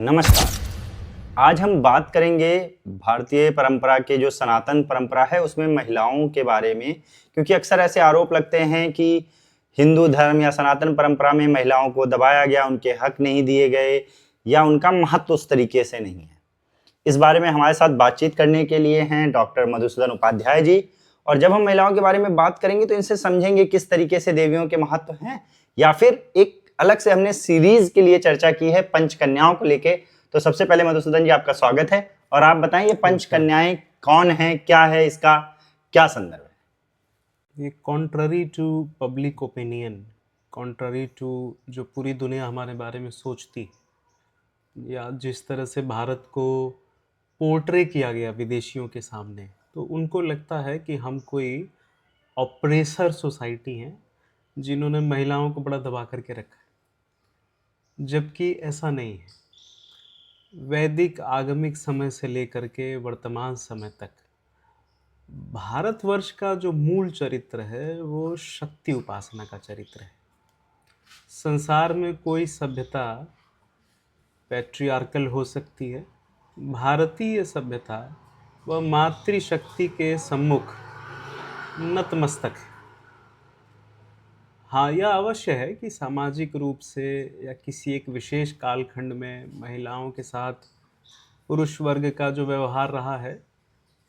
नमस्कार। आज हम बात करेंगे भारतीय परंपरा के जो सनातन परंपरा है उसमें महिलाओं के बारे में, क्योंकि अक्सर ऐसे आरोप लगते हैं कि हिंदू धर्म या सनातन परंपरा में महिलाओं को दबाया गया, उनके हक नहीं दिए गए या उनका महत्व उस तरीके से नहीं है। इस बारे में हमारे साथ बातचीत करने के लिए हैं डॉक्टर मधुसूदन उपाध्याय जी। और जब हम महिलाओं के बारे में बात करेंगे तो इनसे समझेंगे किस तरीके से देवियों के महत्व हैं, या फिर एक अलग से हमने सीरीज के लिए चर्चा की है पंच कन्याओं को लेके। तो सबसे पहले मधुसूदन जी, आपका स्वागत है और आप बताएं ये पंच नमस्कार। कन्याएं कौन हैं, क्या है इसका क्या संदर्भ है। ये contrary to public opinion, contrary to जो पूरी दुनिया हमारे बारे में सोचती, या जिस तरह से भारत को पोर्ट्रे किया गया विदेशियों के सामने, तो उनको लगता है कि हम कोई ऑपरेसर सोसाइटी हैं जिन्होंने महिलाओं को बड़ा दबा करके रखा है, जबकि ऐसा नहीं है। वैदिक आगमिक समय से लेकर के वर्तमान समय तक भारतवर्ष का जो मूल चरित्र है वो शक्ति उपासना का चरित्र है। संसार में कोई सभ्यता पैट्रियार्कल हो सकती है, भारतीय सभ्यता वह मातृशक्ति के सम्मुख नतमस्तक है। हाँ, यह अवश्य है कि सामाजिक रूप से या किसी एक विशेष कालखंड में महिलाओं के साथ पुरुष वर्ग का जो व्यवहार रहा है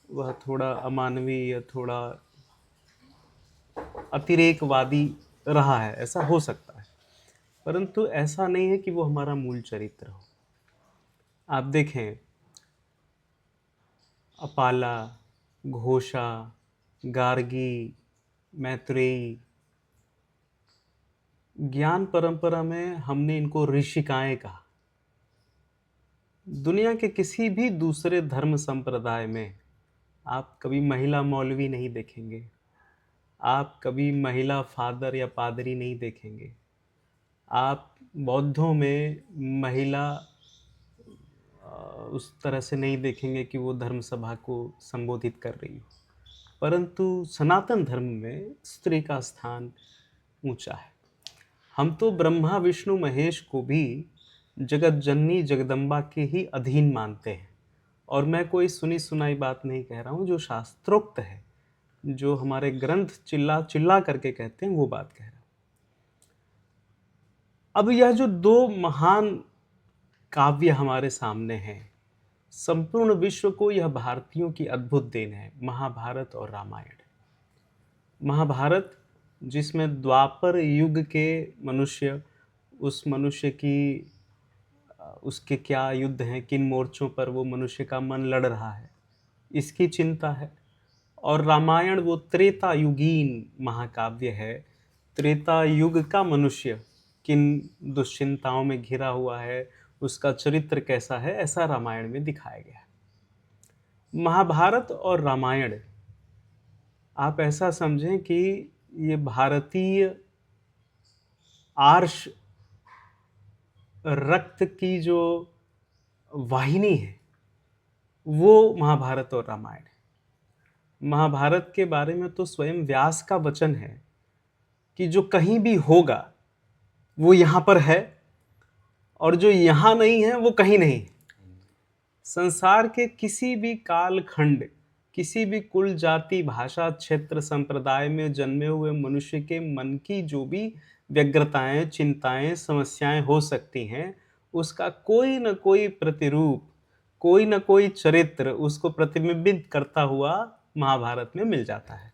वह थोड़ा अमानवीय या थोड़ा अतिरेकवादी रहा है, ऐसा हो सकता है, परंतु ऐसा नहीं है कि वो हमारा मूल चरित्र हो। आप देखें, अपाला, घोषा, गार्गी, मैत्रेयी, ज्ञान परंपरा में हमने इनको ऋषिकाएं कहा। दुनिया के किसी भी दूसरे धर्म संप्रदाय में आप कभी महिला मौलवी नहीं देखेंगे, आप कभी महिला फादर या पादरी नहीं देखेंगे, आप बौद्धों में महिला उस तरह से नहीं देखेंगे कि वो धर्म सभा को संबोधित कर रही हो। परंतु सनातन धर्म में स्त्री का स्थान ऊंचा है। हम तो ब्रह्मा विष्णु महेश को भी जगत जननी जगदम्बा के ही अधीन मानते हैं। और मैं कोई सुनी सुनाई बात नहीं कह रहा हूँ, जो शास्त्रोक्त है, जो हमारे ग्रंथ चिल्ला चिल्ला करके कहते हैं, वो बात कह रहा हूँ। अब यह जो दो महान काव्य हमारे सामने हैं, संपूर्ण विश्व को यह भारतीयों की अद्भुत देन है, महाभारत और रामायण। महाभारत जिसमें द्वापर युग के मनुष्य, उस मनुष्य की उसके क्या युद्ध हैं, किन मोर्चों पर वो मनुष्य का मन लड़ रहा है, इसकी चिंता है। और रामायण वो त्रेता युगीन महाकाव्य है। त्रेता युग का मनुष्य किन दुश्चिंताओं में घिरा हुआ है, उसका चरित्र कैसा है, ऐसा रामायण में दिखाया गया है। महाभारत और रामायण आप ऐसा समझें कि ये भारतीय आर्ष रक्त की जो वाहिनी है वो महाभारत और रामायण है। महाभारत के बारे में तो स्वयं व्यास का वचन है कि जो कहीं भी होगा वो यहाँ पर है, और जो यहाँ नहीं है वो कहीं नहीं है। संसार के किसी भी कालखंड, किसी भी कुल जाति भाषा क्षेत्र संप्रदाय में जन्मे हुए मनुष्य के मन की जो भी व्यग्रताएं चिंताएं समस्याएं हो सकती हैं, उसका कोई न कोई प्रतिरूप, कोई न कोई चरित्र उसको प्रतिबिंबित करता हुआ महाभारत में मिल जाता है।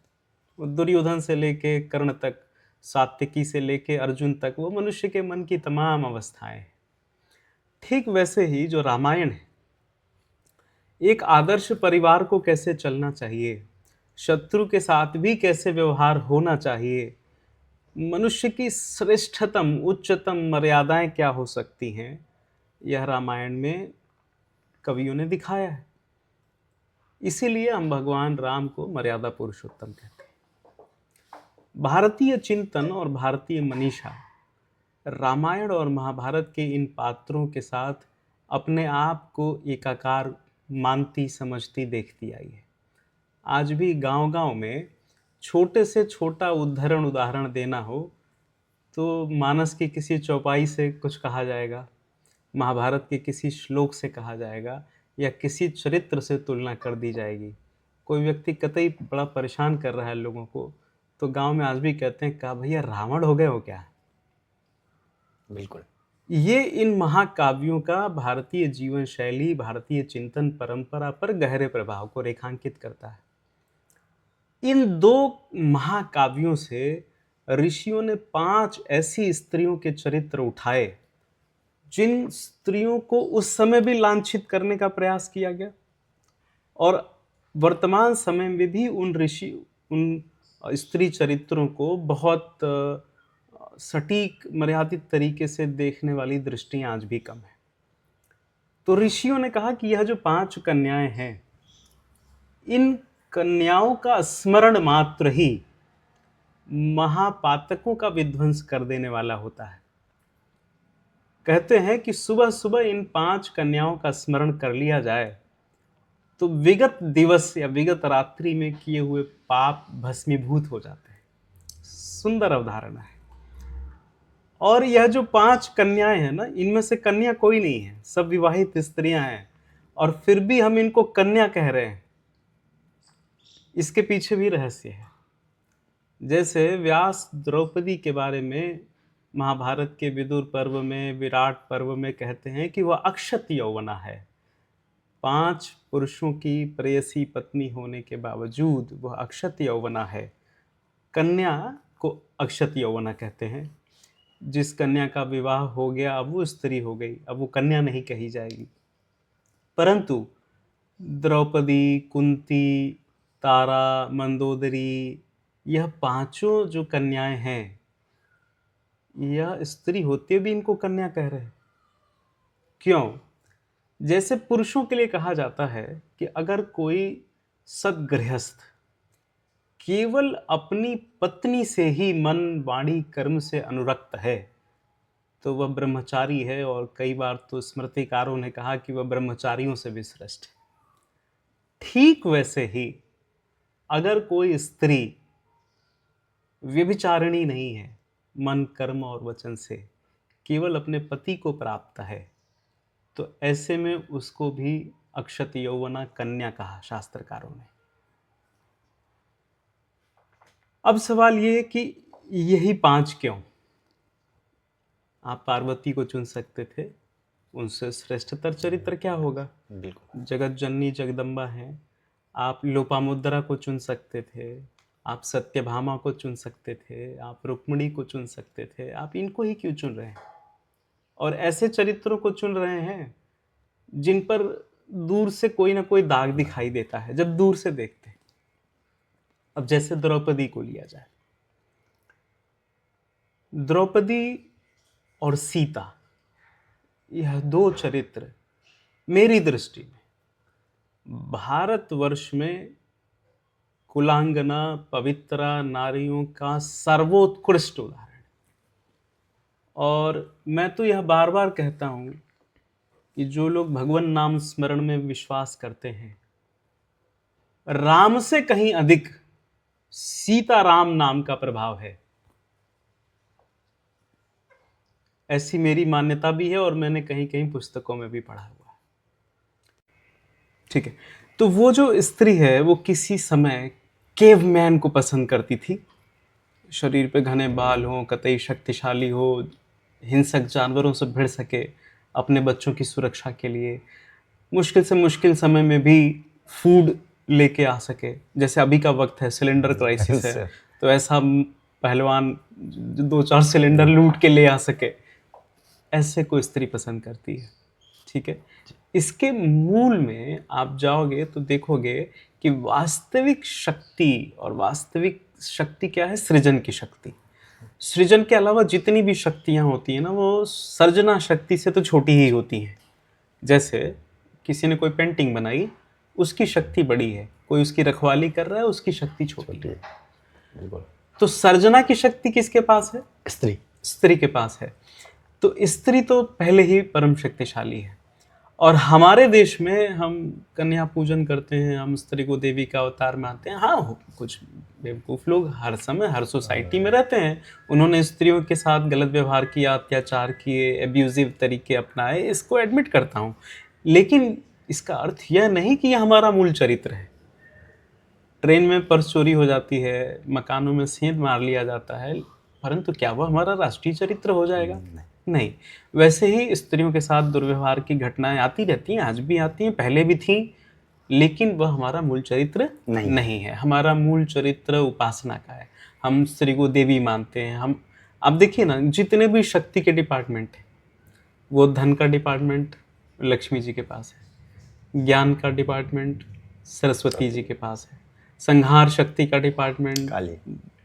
दुर्योधन से लेके कर्ण तक, सात्यकी से लेके अर्जुन तक, वो मनुष्य के मन की तमाम अवस्थाएं। ठीक वैसे ही जो रामायण है, एक आदर्श परिवार को कैसे चलना चाहिए, शत्रु के साथ भी कैसे व्यवहार होना चाहिए, मनुष्य की श्रेष्ठतम उच्चतम मर्यादाएं क्या हो सकती हैं, यह रामायण में कवियों ने दिखाया है। इसीलिए हम भगवान राम को मर्यादा पुरुषोत्तम कहते हैं। भारतीय चिंतन और भारतीय मनीषा रामायण और महाभारत के इन पात्रों के साथ अपने आप को एकाकार मानती समझती देखती आई है। आज भी गांव-गांव में छोटे से छोटा उदाहरण देना हो तो मानस की किसी चौपाई से कुछ कहा जाएगा, महाभारत के किसी श्लोक से कहा जाएगा या किसी चरित्र से तुलना कर दी जाएगी, कोई व्यक्ति कतई बड़ा परेशान कर रहा है लोगों को, तो गांव में आज भी कहते हैं, कहा भैया रावण हो गए हो क्या? बिल्कुल। ये इन महाकाव्यों का भारतीय जीवन शैली, भारतीय चिंतन परंपरा पर गहरे प्रभाव को रेखांकित करता है। इन 2 महाकाव्यों से ऋषियों ने 5 ऐसी स्त्रियों के चरित्र उठाए जिन स्त्रियों को उस समय भी लांछित करने का प्रयास किया गया और वर्तमान समय में भी उन स्त्री चरित्रों को बहुत सटीक मर्यादित तरीके से देखने वाली दृष्टियां आज भी कम है। तो ऋषियों ने कहा कि यह जो 5 कन्याएं हैं, इन कन्याओं का स्मरण मात्र ही महापातकों का विध्वंस कर देने वाला होता है। कहते हैं कि सुबह सुबह इन 5 कन्याओं का स्मरण कर लिया जाए तो विगत दिवस या विगत रात्रि में किए हुए पाप भस्मीभूत हो जाते हैं। सुंदर अवधारणा है। और यह जो 5 कन्याएं हैं ना, इनमें से कन्या कोई नहीं है, सब विवाहित स्त्रियां हैं, और फिर भी हम इनको कन्या कह रहे हैं। इसके पीछे भी रहस्य है। जैसे व्यास द्रौपदी के बारे में महाभारत के विदुर पर्व में, विराट पर्व में कहते हैं कि वह अक्षत यौवना है। 5 पुरुषों की प्रेयसी पत्नी होने के बावजूद वह अक्षत यौवना है। कन्या को अक्षत यौवना कहते हैं। जिस कन्या का विवाह हो गया अब वो स्त्री हो गई, अब वो कन्या नहीं कही जाएगी। परंतु द्रौपदी, कुंती, तारा, मंदोदरी, यह 5 जो कन्याएं हैं, यह स्त्री होते भी इनको कन्या कह रहे हैं। क्यों? जैसे पुरुषों के लिए कहा जाता है कि अगर कोई सद्गृहस्थ केवल अपनी पत्नी से ही मन, वाणी, कर्म से अनुरक्त है तो वह ब्रह्मचारी है, और कई बार तो स्मृतिकारों ने कहा कि वह ब्रह्मचारियों से भी श्रेष्ठ है। ठीक वैसे ही अगर कोई स्त्री व्यभिचारिणी नहीं है, मन, कर्म और वचन से केवल अपने पति को प्राप्त है, तो ऐसे में उसको भी अक्षत यौवना, कन्या कहा शास्त्रकारों ने। अब सवाल ये है कि यही 5 क्यों? आप पार्वती को चुन सकते थे, उनसे श्रेष्ठतर चरित्र क्या होगा? बिल्कुल। जगत जननी जगदम्बा हैं। आप लोपामुद्रा को चुन सकते थे, आप सत्यभामा को चुन सकते थे, आप रुक्मिणी को चुन सकते थे। आप इनको ही क्यों चुन रहे हैं? और ऐसे चरित्रों को चुन रहे हैं जिन पर दूर से कोई ना कोई दाग दिखाई देता है जब दूर से देखते हैं। अब जैसे द्रौपदी को लिया जाए, द्रौपदी और सीता, यह 2 चरित्र मेरी दृष्टि में भारतवर्ष में कुलांगना, पवित्रा नारियों का सर्वोत्कृष्ट उदाहरण। और मैं तो यह बार बार कहता हूं कि जो लोग भगवान नाम स्मरण में विश्वास करते हैं, राम से कहीं अधिक सीताराम नाम का प्रभाव है, ऐसी मेरी मान्यता भी है और मैंने कहीं कहीं पुस्तकों में भी पढ़ा हुआ है। ठीक है, तो वो जो स्त्री है वो किसी समय केवमैन को पसंद करती थी। शरीर पे घने बाल हो, कतई शक्तिशाली हो, हिंसक जानवरों से भिड़ सके, अपने बच्चों की सुरक्षा के लिए मुश्किल से मुश्किल समय में भी फूड लेके आ सके। जैसे अभी का वक्त है, सिलेंडर क्राइसिस है, तो ऐसा पहलवान 2-4 सिलेंडर लूट के ले आ सके, ऐसे को स्त्री पसंद करती है। ठीक है, इसके मूल में आप जाओगे तो देखोगे कि वास्तविक शक्ति, और वास्तविक शक्ति क्या है? सृजन की शक्ति। सृजन के अलावा जितनी भी शक्तियां होती हैं ना, वो सर्जना शक्ति से तो छोटी ही होती हैं। जैसे किसी ने कोई पेंटिंग बनाई, उसकी शक्ति बड़ी है, कोई उसकी रखवाली कर रहा है, उसकी शक्ति छोटी है। तो सर्जना की शक्ति किसके पास है? स्त्री के पास है। तो स्त्री तो पहले ही परम शक्तिशाली है। और हमारे देश में हम कन्या पूजन करते हैं, हम स्त्री को देवी का अवतार मानते हैं। हाँ, कुछ बेवकूफ़ लोग हर समय हर सोसाइटी में रहते हैं, उन्होंने स्त्रियों के साथ गलत व्यवहार किया, अत्याचार किए, एब्यूजिव तरीके अपनाए, इसको एडमिट करता हूँ। लेकिन इसका अर्थ यह नहीं कि यह हमारा मूल चरित्र है। ट्रेन में पर्स चोरी हो जाती है, मकानों में सेंध मार लिया जाता है, परंतु क्या वह हमारा राष्ट्रीय चरित्र हो जाएगा? नहीं। वैसे ही स्त्रियों के साथ दुर्व्यवहार की घटनाएं आती रहती हैं, आज भी आती हैं, पहले भी थीं, लेकिन वह हमारा मूल चरित्र नहीं है। हमारा मूल चरित्र उपासना का है। हम स्त्री को देवी मानते हैं। हम अब देखिए ना, जितने भी शक्ति के डिपार्टमेंट हैं, वो धन का डिपार्टमेंट लक्ष्मी जी के पास है, ज्ञान का डिपार्टमेंट सरस्वती जी के पास है, संहार शक्ति का डिपार्टमेंट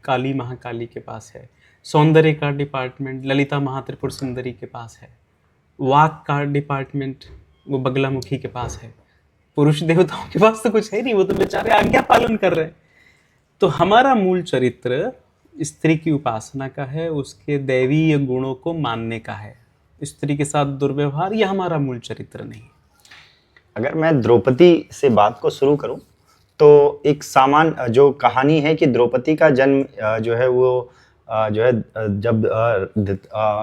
काली महाकाली के पास है, सौंदर्य का डिपार्टमेंट ललिता महात्रिपुर सुंदरी के पास है, वाक का डिपार्टमेंट वो बगलामुखी के पास है। पुरुष देवताओं के पास तो कुछ है नहीं, वो तो बेचारे आज्ञा पालन कर रहे हैं। तो हमारा मूल चरित्र स्त्री की उपासना का है, उसके दैवीय गुणों को मानने का है। स्त्री के साथ दुर्व्यवहार यह हमारा मूल चरित्र नहीं। अगर मैं द्रौपदी से बात को शुरू करूं तो एक सामान्य जो कहानी है कि द्रौपदी का जन्म जो है वो जो है जब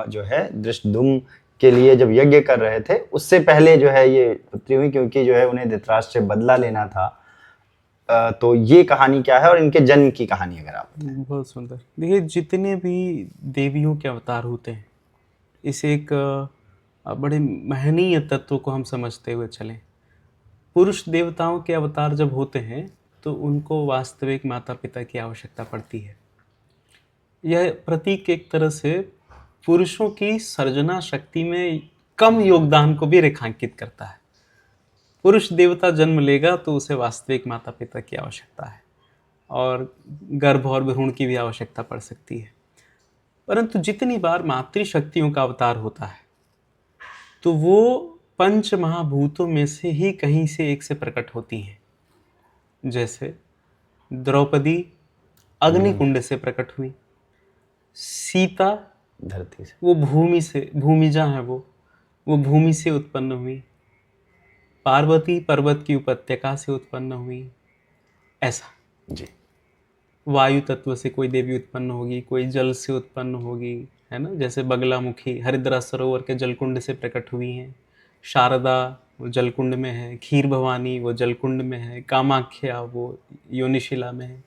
जो है धृष्टद्युम्न के लिए जब यज्ञ कर रहे थे उससे पहले जो है ये पुत्री हुई, क्योंकि जो है उन्हें धृतराष्ट्र से बदला लेना था। तो ये कहानी क्या है और इनके जन्म की कहानी अगर आप बताएं। बहुत सुंदर। देखिए, जितने भी देवियों के अवतार होते हैं, इस एक बड़े महनीय तत्व को हम समझते हुए चलें। पुरुष देवताओं के अवतार जब होते हैं तो उनको वास्तविक माता पिता की आवश्यकता पड़ती है। यह प्रतीक एक तरह से पुरुषों की सर्जना शक्ति में कम योगदान को भी रेखांकित करता है। पुरुष देवता जन्म लेगा तो उसे वास्तविक माता पिता की आवश्यकता है, और गर्भ और भ्रूण की भी आवश्यकता पड़ सकती है। परंतु जितनी बार मातृशक्तियों का अवतार होता है तो वो पंच महाभूतों में से ही कहीं से एक से प्रकट होती हैं। जैसे द्रौपदी अग्निकुंड से प्रकट हुई, सीता धरती से, वो भूमि से, भूमिजा है वो भूमि से उत्पन्न हुई, पार्वती पर्वत की उपत्यका से उत्पन्न हुई। ऐसा जी, वायु तत्व से कोई देवी उत्पन्न होगी, कोई जल से उत्पन्न होगी, है ना। जैसे बगलामुखी हरिद्रा सरोवर के जलकुंड से प्रकट हुई हैं, शारदा वो जलकुंड में है, खीर भवानी वो जलकुंड में है, कामाख्या वो योनिशिला में है।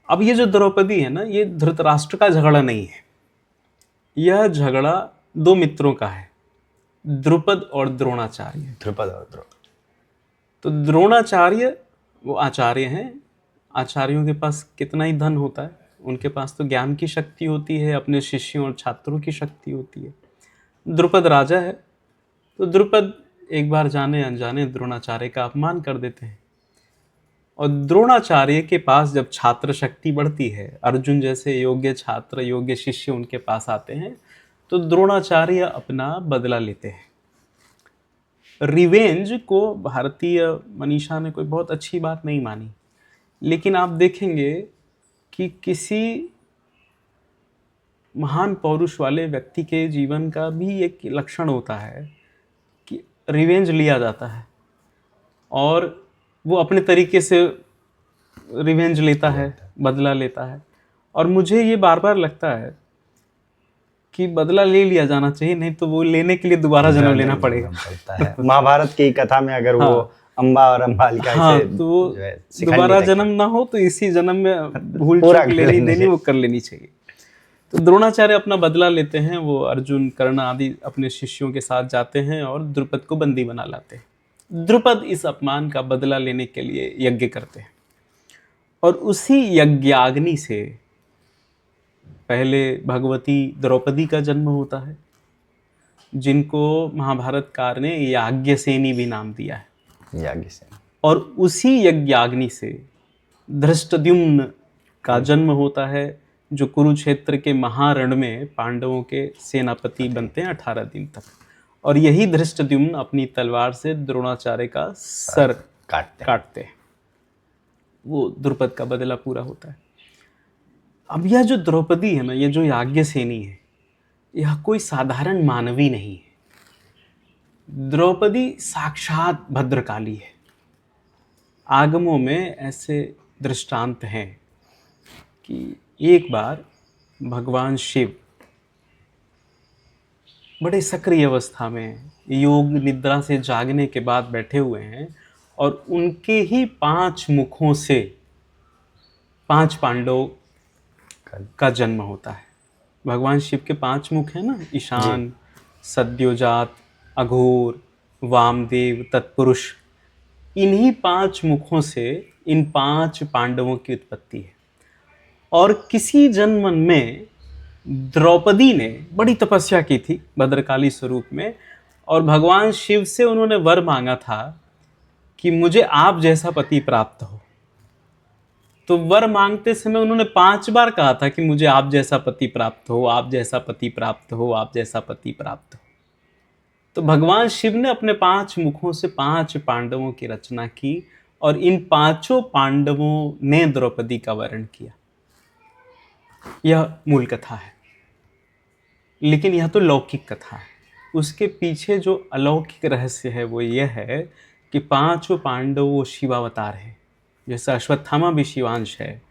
अब ये जो द्रौपदी है ना, ये धृतराष्ट्र का झगड़ा नहीं है, यह झगड़ा दो मित्रों का है, द्रुपद और द्रोणाचार्य। ध्रुपद और द्रौपदी। तो द्रोणाचार्य वो आचार्य हैं। आचार्यों के पास कितना ही धन होता है, उनके पास तो ज्ञान की शक्ति होती है, अपने शिष्यों और छात्रों की शक्ति होती है। द्रुपद राजा है, तो द्रुपद एक बार जाने अनजाने द्रोणाचार्य का अपमान कर देते हैं। और द्रोणाचार्य के पास जब छात्र शक्ति बढ़ती है, अर्जुन जैसे योग्य छात्र योग्य शिष्य उनके पास आते हैं, तो द्रोणाचार्य अपना बदला लेते हैं। रिवेंज को भारतीय मनीषा ने कोई बहुत अच्छी बात नहीं मानी, लेकिन आप देखेंगे कि किसी महान पौरुष वाले व्यक्ति के जीवन का भी एक लक्षण होता है कि रिवेंज लिया जाता है, और वो अपने तरीके से रिवेंज लेता है, बदला लेता है। और मुझे ये बार बार लगता है कि बदला ले लिया जाना चाहिए, नहीं तो वो लेने के लिए दोबारा जन्म लेना पड़ेगा। महाभारत की कथा में अगर वो अम्बा और अम्बालिका हाँ, तो वो दोबारा जन्म ना हो तो इसी जन्म में भूल चूक लेनी देनी वो कर लेनी चाहिए। तो द्रोणाचार्य अपना बदला लेते हैं, वो अर्जुन कर्ण आदि अपने शिष्यों के साथ जाते हैं और द्रुपद को बंदी बना लाते हैं। द्रुपद इस अपमान का बदला लेने के लिए यज्ञ करते हैं, और उसी यज्ञाग्नि से पहले भगवती द्रौपदी का जन्म होता है, जिनको महाभारतकार ने याज्ञसेनी भी नाम दिया है। याज्ञसेनी। और उसी यज्ञाग्नि से धृष्टद्युम्न का जन्म होता है, जो कुरुक्षेत्र के महारण में पांडवों के सेनापति बनते हैं 18 दिन तक। और यही धृष्टद्युम्न अपनी तलवार से द्रोणाचार्य का सर काटते हैं। वो द्रुपद का बदला पूरा होता है। अब यह जो द्रौपदी है ना, ये जो याज्ञसेनी है, यह कोई साधारण मानवी नहीं है। द्रौपदी साक्षात भद्रकाली है। आगमों में ऐसे दृष्टांत हैं कि एक बार भगवान शिव बड़े सक्रिय अवस्था में योग निद्रा से जागने के बाद बैठे हुए हैं और उनके ही 5 मुखों से 5 पांडव का जन्म होता है। भगवान शिव के 5 मुख हैं ना, ईशान, सद्योजात, अघोर, वामदेव, तत्पुरुष। इन्हीं 5 मुखों से इन 5 पांडवों की उत्पत्ति है। और किसी जन्म में द्रौपदी ने बड़ी तपस्या की थी भद्रकाली स्वरूप में, और भगवान शिव से उन्होंने वर मांगा था कि मुझे आप जैसा पति प्राप्त हो। तो वर मांगते समय उन्होंने 5 बार कहा था कि मुझे आप जैसा पति प्राप्त हो, आप जैसा पति प्राप्त हो, आप जैसा पति प्राप्त हो। तो भगवान शिव ने अपने 5 मुखों से 5 पांडवों की रचना की और इन 5 पांडवों ने द्रौपदी का वर्ण किया। यह मूल कथा है। लेकिन यह तो लौकिक कथा है। उसके पीछे जो अलौकिक रहस्य है वो यह है कि 5 पांडव वो शिवावतार हैं। जैसे अश्वत्थामा भी शिवांश है,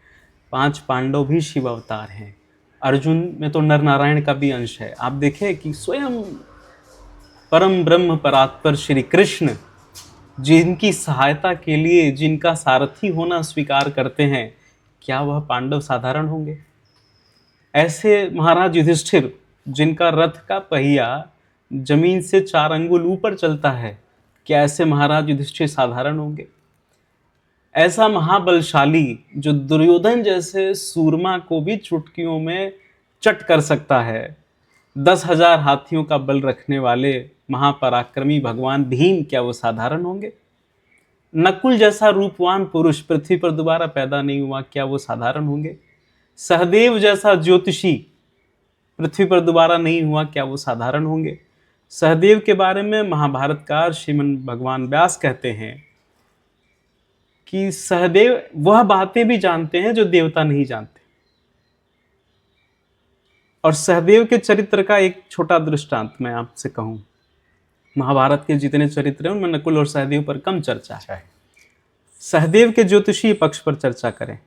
5 पांडव भी शिवावतार हैं। अर्जुन में तो नर नारायण का भी अंश है। आप देखें कि स्वयं परम ब्रह्म परात्पर श्री कृष्ण जिनकी सहायता के लिए, जिनका सारथी होना स्वीकार करते हैं, क्या वह पांडव साधारण होंगे? ऐसे महाराज युधिष्ठिर जिनका रथ का पहिया जमीन से 4 अंगुल ऊपर चलता है, क्या ऐसे महाराज युधिष्ठिर साधारण होंगे? ऐसा महाबलशाली जो दुर्योधन जैसे सूरमा को भी चुटकियों में चट कर सकता है, 10,000 हाथियों का बल रखने वाले महापराक्रमी भगवान भीम, क्या वो साधारण होंगे? नकुल जैसा रूपवान पुरुष पृथ्वी पर दोबारा पैदा नहीं हुआ, क्या वो साधारण होंगे? सहदेव जैसा ज्योतिषी पृथ्वी पर दोबारा नहीं हुआ, क्या वो साधारण होंगे? सहदेव के बारे में महाभारतकार श्रीमन भगवान व्यास कहते हैं कि सहदेव वह बातें भी जानते हैं जो देवता नहीं जानते। और सहदेव के चरित्र का एक छोटा दृष्टांत मैं आपसे कहूं। महाभारत के जितने चरित्र हैं उनमें नकुल और सहदेव पर कम चर्चा है। सहदेव के ज्योतिषीय पक्ष पर चर्चा करें।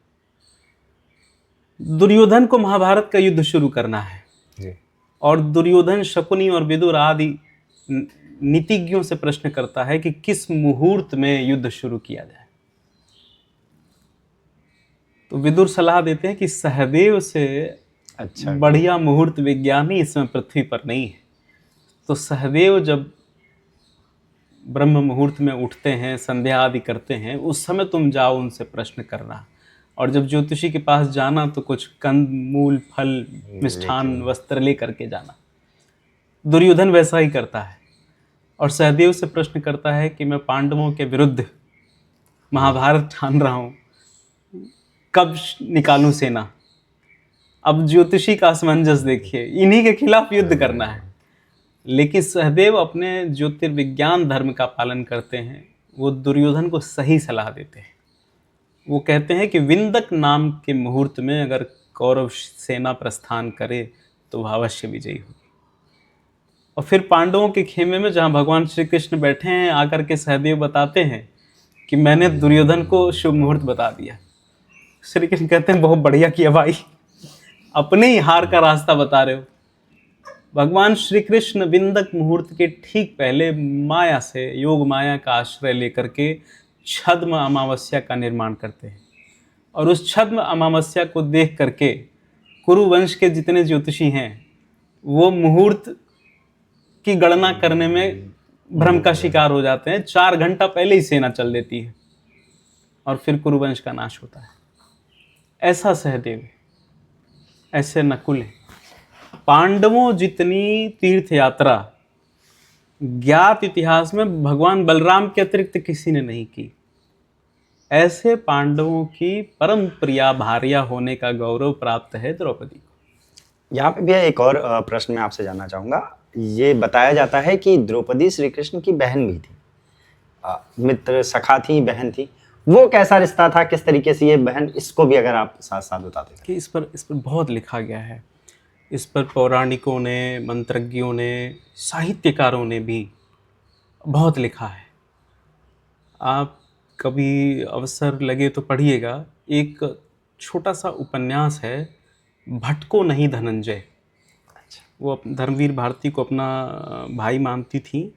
दुर्योधन को महाभारत का युद्ध शुरू करना है जी। और दुर्योधन शकुनी और विदुर आदि नीतिज्ञों से प्रश्न करता है कि किस मुहूर्त में युद्ध शुरू किया जाए। तो विदुर सलाह देते हैं कि सहदेव से अच्छा बढ़िया मुहूर्त विज्ञानी इस समय पृथ्वी पर नहीं है। तो सहदेव जब ब्रह्म मुहूर्त में उठते हैं, संध्या आदि करते हैं, उस समय तुम जाओ उनसे प्रश्न करना। और जब ज्योतिषी के पास जाना तो कुछ कंद मूल फल मिष्ठान वस्त्र ले करके जाना। दुर्योधन वैसा ही करता है और सहदेव से प्रश्न करता है कि मैं पांडवों के विरुद्ध महाभारत ठान रहा हूं, कब निकालूं सेना। अब ज्योतिषी का असमंजस देखिए, इन्हीं के खिलाफ युद्ध करना है। लेकिन सहदेव अपने ज्योतिर्विज्ञान धर्म का पालन करते हैं। वो दुर्योधन को सही सलाह देते हैं। वो कहते हैं कि विंदक नाम के मुहूर्त में अगर कौरव सेना प्रस्थान करे तो वह अवश्य विजयी होगी। और फिर पांडवों के खेमे में जहाँ भगवान श्री कृष्ण बैठे हैं, आकर के सहदेव बताते हैं कि मैंने दुर्योधन को शुभ मुहूर्त बता दिया। श्री कृष्ण कहते हैं बहुत बढ़िया किया भाई, अपने ही हार का रास्ता बता रहे हो। भगवान श्री कृष्ण विंदक मुहूर्त के ठीक पहले माया से, योग माया का आश्रय लेकर के छद्म अमावस्या का निर्माण करते हैं। और उस छद्म अमावस्या को देख करके कुरुवंश के जितने ज्योतिषी हैं वो मुहूर्त की गणना करने में भ्रम का शिकार हो जाते हैं। 4 घंटा पहले ही सेना चल देती है और फिर कुरुवंश का नाश होता है। ऐसा सहदेव है, ऐसे नकुल है। पांडवों जितनी तीर्थ यात्रा ज्ञात इतिहास में भगवान बलराम के अतिरिक्त किसी ने नहीं की। ऐसे पांडवों की परम प्रिया भार्या होने का गौरव प्राप्त है द्रौपदी को। यहाँ पे भी एक और प्रश्न मैं आपसे जानना चाहूँगा। ये बताया जाता है कि द्रौपदी श्री कृष्ण की बहन भी थी, मित्र सखा थी, बहन थी। वो कैसा रिश्ता था, किस तरीके से ये बहन, इसको भी अगर आप साथ साथ बताते कि इस पर बहुत लिखा गया है। इस पर पौराणिकों ने, मंत्रज्ञों ने, साहित्यकारों ने भी बहुत लिखा है। आप कभी अवसर लगे तो पढ़िएगा। एक छोटा सा उपन्यास है, भटको नहीं धनंजय। वो धर्मवीर भारती को अपना भाई मानती थी,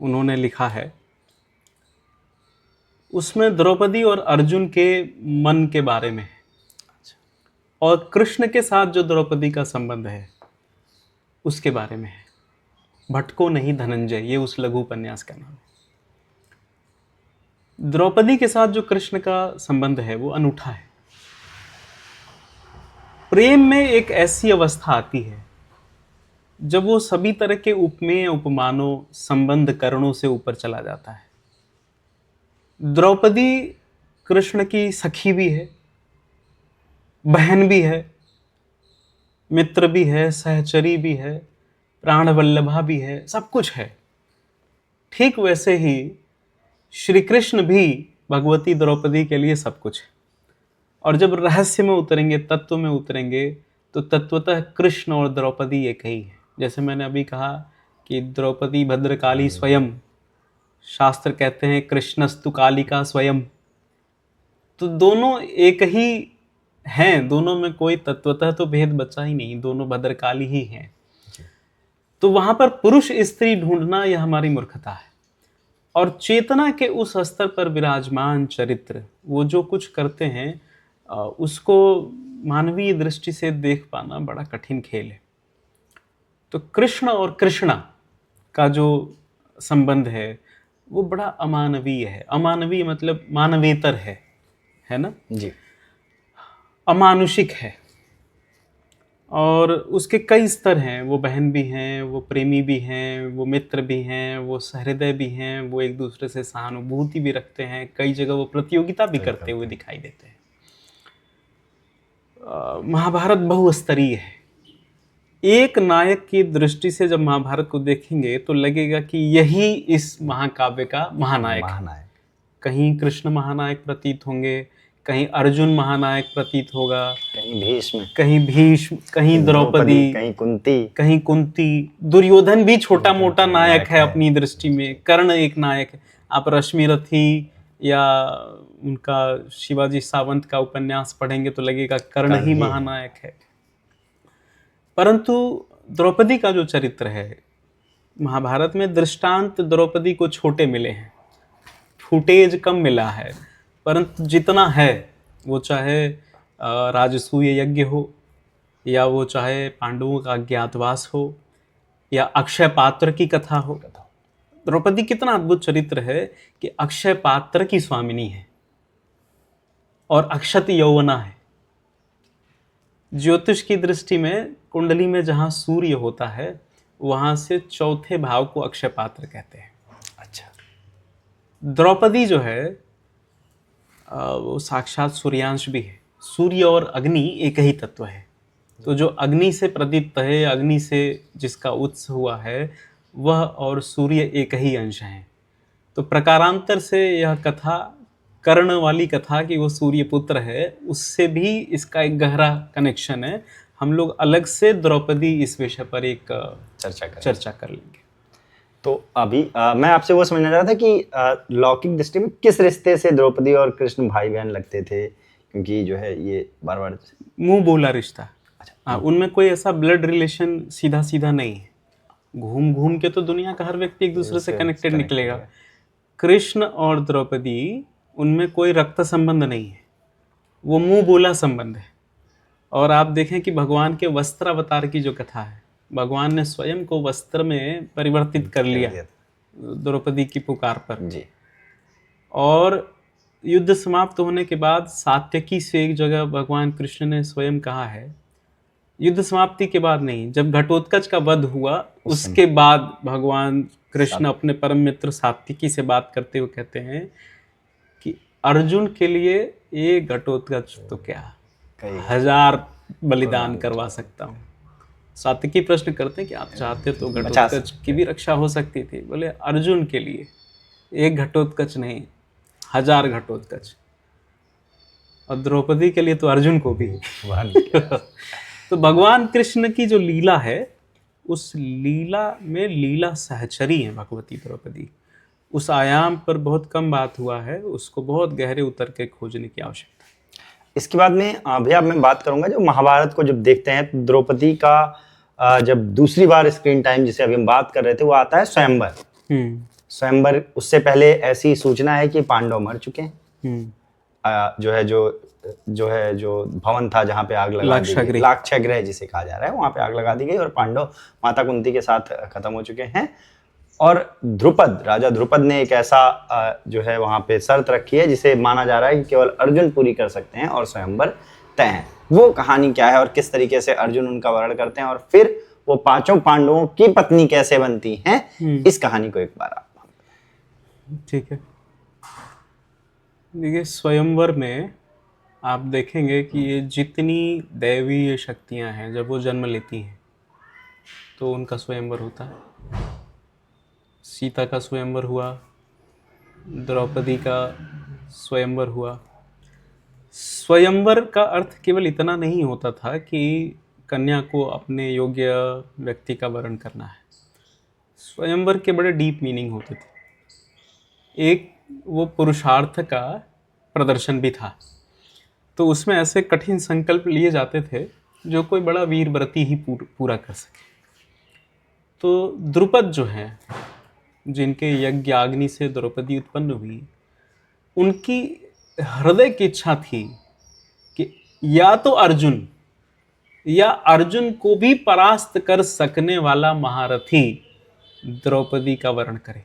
उन्होंने लिखा है। उसमें द्रौपदी और अर्जुन के मन के बारे में है, और कृष्ण के साथ जो द्रौपदी का संबंध है उसके बारे में है। भटको नहीं धनंजय, ये उस लघु उपन्यास का नाम है। द्रौपदी के साथ जो कृष्ण का संबंध है वो अनूठा है। प्रेम में एक ऐसी अवस्था आती है जब वो सभी तरह के उपमेय, उपमानों, संबंध करणों से ऊपर चला जाता है। द्रौपदी कृष्ण की सखी भी है, बहन भी है, मित्र भी है, सहचरी भी है, प्राणवल्लभा भी है, सब कुछ है। ठीक वैसे ही श्री कृष्ण भी भगवती द्रौपदी के लिए सब कुछ है। और जब रहस्य में उतरेंगे, तत्व में उतरेंगे, तो तत्वतः कृष्ण और द्रौपदी एक ही है। जैसे मैंने अभी कहा कि द्रौपदी भद्रकाली स्वयं, शास्त्र कहते हैं कृष्णस्तु कालिका स्वयं। तो दोनों एक ही हैं, दोनों में कोई तत्वतः तो भेद बचा ही नहीं, दोनों भद्रकाली ही हैं। तो वहां पर पुरुष स्त्री ढूंढना यह हमारी मूर्खता है। और चेतना के उस स्तर पर विराजमान चरित्र, वो जो कुछ करते हैं उसको मानवीय दृष्टि से देख पाना बड़ा कठिन खेल है। तो कृष्ण और कृष्णा का जो संबंध है वो बड़ा अमानवीय है। अमानवीय मतलब मानवेतर है ना जी। अमानुषिक है। और उसके कई स्तर हैं। वो बहन भी हैं, वो प्रेमी भी हैं, वो मित्र भी हैं, वो सहृदय भी हैं, वो एक दूसरे से सहानुभूति भी रखते हैं। कई जगह वो प्रतियोगिता भी करते हुए दिखाई देते हैं। महाभारत बहुस्तरीय है। एक नायक की दृष्टि से जब महाभारत को देखेंगे तो लगेगा कि यही इस महाकाव्य का महानायक है। कहीं कृष्ण महानायक प्रतीत होंगे, कहीं अर्जुन महानायक प्रतीत होगा, कहीं भीष्म, कहीं द्रौपदी, कहीं कुंती। दुर्योधन भी छोटा मोटा नायक है अपनी दृष्टि में। कर्ण एक नायक है। आप रश्मिरथी या उनका शिवाजी सावंत का उपन्यास पढ़ेंगे तो लगेगा कर्ण ही महानायक है। परंतु द्रौपदी का जो चरित्र है महाभारत में, दृष्टांत द्रौपदी को छोटे मिले हैं, फुटेज कम मिला है, परंतु जितना है वो चाहे राजसूय यज्ञ हो, या वो चाहे पांडवों का अज्ञातवास हो, या अक्षय पात्र की कथा हो। द्रौपदी कितना अद्भुत चरित्र है कि अक्षय पात्र की स्वामिनी है और अक्षत यौवना है। ज्योतिष की दृष्टि में कुंडली में जहां सूर्य होता है वहां से चौथे भाव को अक्षय पात्र कहते हैं। अच्छा। द्रौपदी जो है वो साक्षात सूर्यांश भी है। सूर्य और अग्नि एक ही तत्व है। तो जो अग्नि से प्रदीप्त है, अग्नि से जिसका उत्स हुआ है, वह और सूर्य एक ही अंश हैं। तो प्रकारांतर से यह कथा, कर्ण वाली कथा कि वो सूर्य पुत्र है, उससे भी इसका एक गहरा कनेक्शन है। हम लोग अलग से द्रौपदी इस विषय पर एक चर्चा कर लेंगे। तो अभी मैं आपसे वो समझना चाह रहा था कि लौकिक दृष्टि में किस रिश्ते से द्रौपदी और कृष्ण भाई बहन लगते थे, क्योंकि जो है ये बार बार मुंह बोला रिश्ता। अच्छा। उनमें कोई ऐसा ब्लड रिलेशन सीधा सीधा नहीं है। घूम घूम के तो दुनिया का हर व्यक्ति एक दूसरे से कनेक्टेड निकलेगा। कृष्ण और द्रौपदी, उनमें कोई रक्त संबंध नहीं है, वो मुंह बोला संबंध है। और आप देखें कि भगवान के वस्त्र अवतार की जो कथा है, भगवान ने स्वयं को वस्त्र में परिवर्तित कर लिया द्रौपदी की पुकार पर जी। और युद्ध समाप्त होने के बाद सात्यकी से एक जगह भगवान कृष्ण ने स्वयं कहा है, युद्ध समाप्ति के बाद नहीं, जब घटोत्कच का वध हुआ उसके बाद भगवान कृष्ण अपने परम मित्र सात्यकी से बात करते हुए कहते हैं कि अर्जुन के लिए ये घटोत्कच तो क्या 1000 बलिदान करवा सकता हूँ। सात्यकी प्रश्न करते हैं कि आप चाहते तो घटोत्कच की भी रक्षा हो सकती थी। बोले अर्जुन के लिए एक घटोत्कच नहीं, 1000 घटोत्कच। और द्रौपदी के लिए तो अर्जुन को भी तो भगवान कृष्ण की जो लीला है, उस लीला में लीला सहचरी है भगवती द्रौपदी। उस आयाम पर बहुत कम बात हुआ है, उसको बहुत गहरे उतर के खोजने की आवश्यकता है। इसके बाद में भैया मैं बात करूंगा, जो महाभारत को जब देखते हैं तो द्रौपदी का जब दूसरी बार स्क्रीन टाइम जिसे अभी हम बात कर रहे थे वो आता है स्वयंवर। स्वयंवर, उससे पहले ऐसी सूचना है कि पांडव मर चुके हैं। जो भवन था जहाँ पे आग लगा दी गई, लाक्षागृह जिसे कहा जा रहा है, वहां पे आग लगा दी गई और पांडव माता कुंती के साथ खत्म हो चुके हैं। और ध्रुपद, राजा ध्रुपद ने एक ऐसा जो है वहां पे शर्त रखी है जिसे माना जा रहा है कि केवल अर्जुन पूरी कर सकते हैं और स्वयंवर तय है। वो कहानी क्या है और किस तरीके से अर्जुन उनका वर्ण करते हैं और फिर वो पांचों पांडवों की पत्नी कैसे बनती हैं, इस कहानी को एक बार आप। ठीक है, देखिए स्वयंवर में आप देखेंगे कि ये जितनी दैवीय शक्तियां हैं जब वो जन्म लेती हैं तो उनका स्वयंवर होता है। सीता का स्वयंवर हुआ, द्रौपदी का स्वयंवर हुआ। स्वयंवर का अर्थ केवल इतना नहीं होता था कि कन्या को अपने योग्य व्यक्ति का वरण करना है। स्वयंवर के बड़े डीप मीनिंग होते थे। एक वो पुरुषार्थ का प्रदर्शन भी था, तो उसमें ऐसे कठिन संकल्प लिए जाते थे जो कोई बड़ा वीरव्रती ही पूरा कर सके। तो द्रुपद जो हैं, जिनके यज्ञाग्नि से द्रौपदी उत्पन्न हुई, उनकी हृदय की इच्छा थी कि या तो अर्जुन या अर्जुन को भी परास्त कर सकने वाला महारथी द्रौपदी का वरण करे,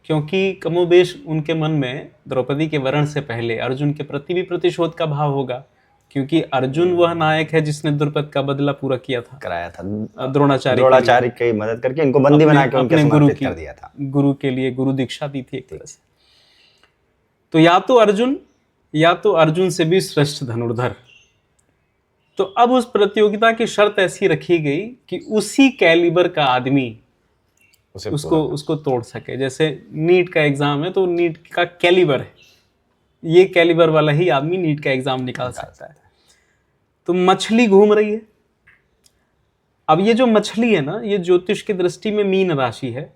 क्योंकि कमोबेश उनके मन में द्रौपदी के वरण से पहले अर्जुन के प्रति भी प्रतिशोध का भाव होगा, क्योंकि अर्जुन वह नायक है जिसने द्रुपद का बदला पूरा किया था, कराया था द्रोणाचार्य की मदद करके, इनको बंदी बना के उनके समर्पित कर दिया था, गुरु के लिए गुरु दीक्षा दी थी एक तरह से। तो या तो अर्जुन से भी श्रेष्ठ धनुर्धर। तो अब उस प्रतियोगिता की शर्त ऐसी रखी गई कि उसी कैलिबर का आदमी उसको तोड़ सके। जैसे नीट का एग्जाम है तो नीट का कैलिबर है, ये कैलिबर वाला ही आदमी नीट का एग्जाम निकाल सकता है। तो मछली घूम रही है। अब ये जो मछली है ना, ये ज्योतिष की दृष्टि में मीन राशि है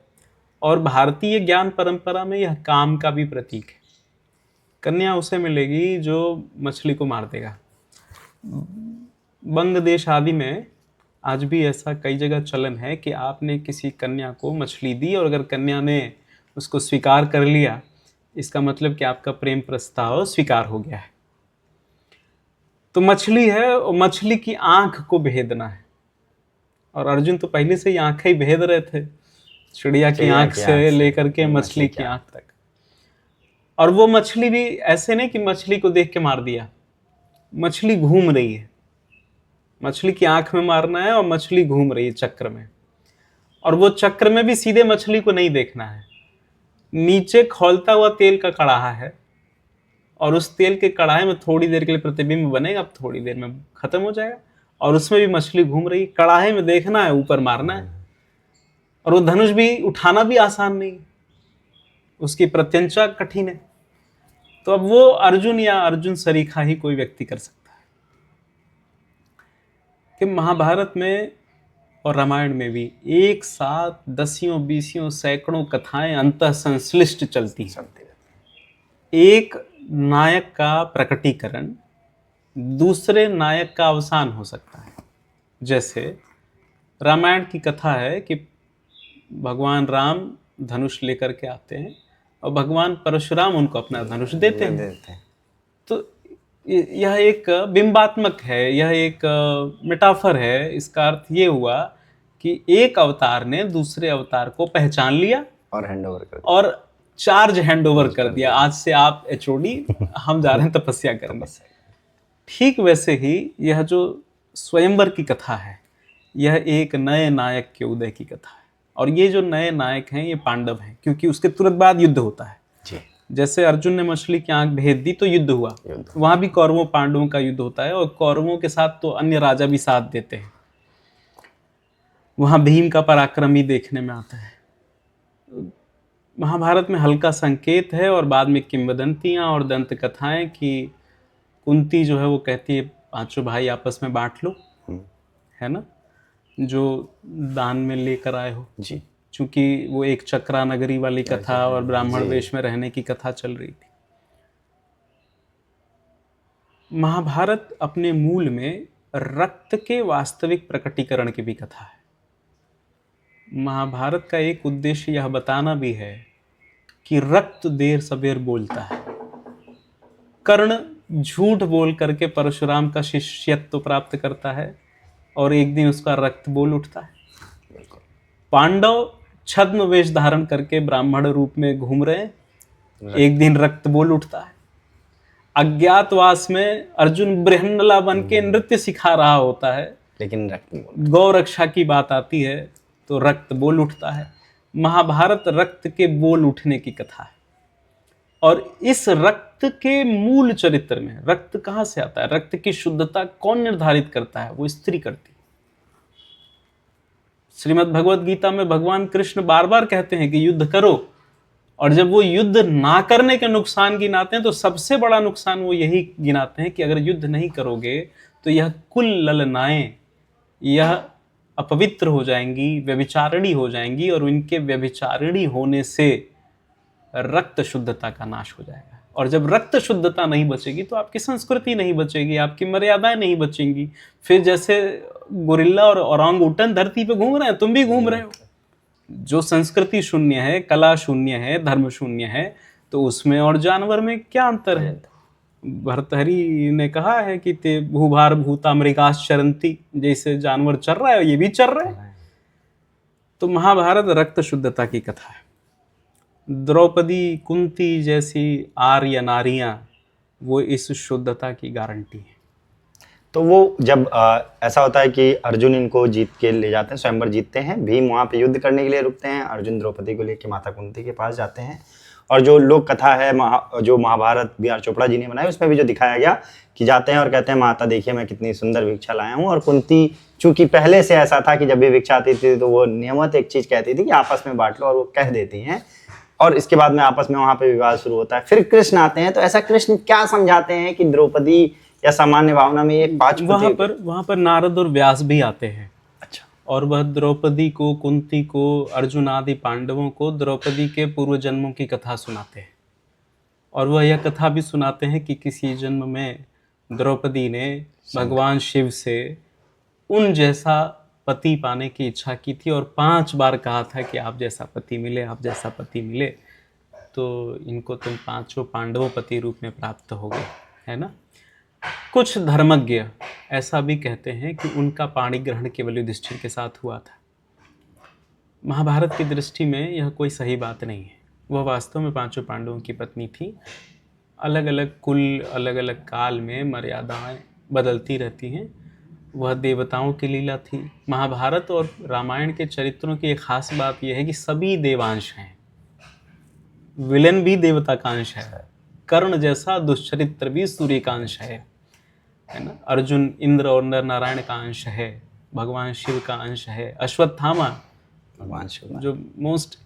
और भारतीय ज्ञान परंपरा में यह काम का भी प्रतीक है। कन्या उसे मिलेगी जो मछली को मार देगा। बंग देश आदि में आज भी ऐसा कई जगह चलन है कि आपने किसी कन्या को मछली दी और अगर कन्या ने उसको स्वीकार कर लिया, इसका मतलब कि आपका प्रेम प्रस्ताव स्वीकार हो गया है। तो मछली है और मछली की आंख को भेदना है, और अर्जुन तो पहले से ही आंखें ही भेद रहे थे, चिड़िया की आंख से लेकर के मछली की आंख तक। और वो मछली भी ऐसे नहीं कि मछली को देख के मार दिया, मछली घूम रही है, मछली की आंख में मारना है और मछली घूम रही है चक्र में। और वो चक्र में भी सीधे मछली को नहीं देखना है, नीचे खौलता हुआ तेल का कड़ाहा है और उस तेल के कड़ाहे में थोड़ी देर के लिए प्रतिबिंब बनेगा, अब थोड़ी देर में खत्म हो जाएगा, और उसमें भी मछली घूम रही। कड़ाहे में देखना है, ऊपर मारना है। और वो धनुष भी उठाना भी आसान नहीं, उसकी प्रत्यंचा कठिन है। तो अब वो अर्जुन या अर्जुन सरीखा ही कोई व्यक्ति कर सकता है। कि महाभारत में और रामायण में भी एक साथ दसियों बीसियों सैकड़ों कथाएं अंतः संश्लिष्ट चलती हैं। एक नायक का प्रकटीकरण दूसरे नायक का अवसान हो सकता है। जैसे रामायण की कथा है कि भगवान राम धनुष लेकर के आते हैं और भगवान परशुराम उनको अपना धनुष देते हैं। तो यह एक बिंबात्मक है, यह एक मेटाफर है। इसका अर्थ ये हुआ कि एक अवतार ने दूसरे अवतार को पहचान लिया और हैंडओवर कर दिया, और चार्ज हैंडओवर कर दिया। आज से आप एचओडी, हम जा रहे हैं तपस्या करने। ठीक वैसे ही यह जो स्वयंवर की कथा है, यह एक नए नायक के उदय की कथा है। और ये जो नए नायक हैं ये पांडव हैं, क्योंकि उसके तुरंत बाद युद्ध होता है जी। जैसे अर्जुन ने मछली की आंख भेद दी तो युद्ध हुआ, वहां भी कौरवों पांडवों का युद्ध होता है, और कौरवों के साथ तो अन्य राजा भी साथ देते हैं। वहां भीम का पराक्रम भी देखने में आता है। महाभारत में हल्का संकेत है और बाद में किंवदंतियां और दंत कथाएं कि कुंती जो है वो कहती है पांचों भाई आपस में बांट लो, है ना, जो दान में लेकर आए हो जी। चूंकि वो एक चक्रा नगरी वाली कथा और ब्राह्मण जी। वेश में रहने की कथा चल रही थी। महाभारत अपने मूल में रक्त के वास्तविक प्रकटीकरण की भी कथा है। महाभारत का एक उद्देश्य यह बताना भी है कि रक्त देर सबेर बोलता है। कर्ण झूठ बोल करके परशुराम का शिष्यत्व प्राप्त करता है और एक दिन उसका रक्त बोल उठता है। पांडव छद्म वेश धारण करके ब्राह्मण रूप में घूम रहे हैं, एक दिन रक्त बोल उठता है। अज्ञातवास में अर्जुन बृहन्नला बन के नृत्य सिखा रहा होता है, लेकिन रक्त बोल। गौ रक्षा की बात आती है तो रक्त बोल उठता है। महाभारत रक्त के बोल उठने की कथा है। और इस रक्त के मूल चरित्र में रक्त कहां से आता है, रक्त की शुद्धता कौन निर्धारित करता है? वो स्त्री करती है। श्रीमद् भगवत गीता में भगवान कृष्ण बार बार कहते हैं कि युद्ध करो, और जब वो युद्ध ना करने के नुकसान गिनाते हैं तो सबसे बड़ा नुकसान वो यही गिनाते हैं कि अगर युद्ध नहीं करोगे तो यह कुल ललनाएं, यह अपवित्र हो जाएंगी, व्यभिचारिणी हो जाएंगी, और उनके व्यभिचारिणी होने से रक्त शुद्धता का नाश हो जाएगा। और जब रक्त शुद्धता नहीं बचेगी तो आपकी संस्कृति नहीं बचेगी, आपकी मर्यादाएं नहीं बचेंगी। फिर जैसे गोरिल्ला और ओरांगउटन धरती पे घूम रहे हैं, तुम भी घूम रहे हो। जो संस्कृति शून्य है, कला शून्य है, धर्म शून्य है, तो उसमें और जानवर में क्या अंतर है? भर्तहरि ने कहा है कि ते भूभार भूता मृगास चरंती, जैसे जानवर चर रहा है ये भी चर रहे हैं। तो महाभारत रक्त शुद्धता की कथा है। द्रौपदी, कुंती जैसी आर्य नारियां वो इस शुद्धता की गारंटी है। तो वो जब ऐसा होता है कि अर्जुन इनको जीत के ले जाते हैं, स्वयंवर जीतते हैं, भीम वहाँ पे युद्ध करने के लिए रुकते हैं, अर्जुन द्रौपदी को लेके माता कुंती के पास जाते हैं। और जो लोक कथा है जो महाभारत बी आर चोपड़ा जी ने बनाई, उसमें भी जो दिखाया गया कि जाते हैं और कहते हैं माता देखिए मैं कितनी सुंदर भिक्षा लाया हूँ। और कुंती चूंकि पहले से ऐसा था कि जब भी भिक्षा आती थी तो वो नियमित एक चीज कहती थी कि आपस में बांट लो, और वो कह देती हैं, और इसके बाद में आपस में वहाँ पे विवाद शुरू होता है। फिर कृष्ण आते हैं, तो ऐसा कृष्ण क्या समझाते हैं कि द्रौपदी या सामान्य भावना में ये पांच वहां पर नारद और व्यास भी आते हैं। अच्छा। और वह द्रौपदी को, कुंती को, अर्जुन आदि पांडवों को द्रौपदी के पूर्व जन्मों की कथा सुनाते हैं। और वह यह कथा भी सुनाते हैं कि किसी जन्म में द्रौपदी ने भगवान शिव से उन जैसा पति पाने की इच्छा की थी, और 5 बार कहा था कि आप जैसा पति मिले, आप जैसा पति मिले तो इनको तुम 5 पांडवों पति रूप में प्राप्त हो गए, है ना। कुछ धर्मज्ञ ऐसा भी कहते हैं कि उनका पाणी ग्रहण केवल युधिष्ठिर के साथ हुआ था। महाभारत की दृष्टि में यह कोई सही बात नहीं है। वह वास्तव में 5 पांडवों की पत्नी थी। अलग अलग कुल, अलग अलग काल में मर्यादाएं बदलती रहती हैं। वह देवताओं की लीला थी। महाभारत और रामायण के चरित्रों की एक खास बात यह है कि सभी देवांश हैं। विलन भी देवता का अंश है, कर्ण जैसा दुष्चरित्र भी सूर्य का अंश है ना। अर्जुन इंद्र और नर नारायण का अंश है, भगवान शिव का अंश है। अश्वत्थामा भगवान शिव जो मोस्ट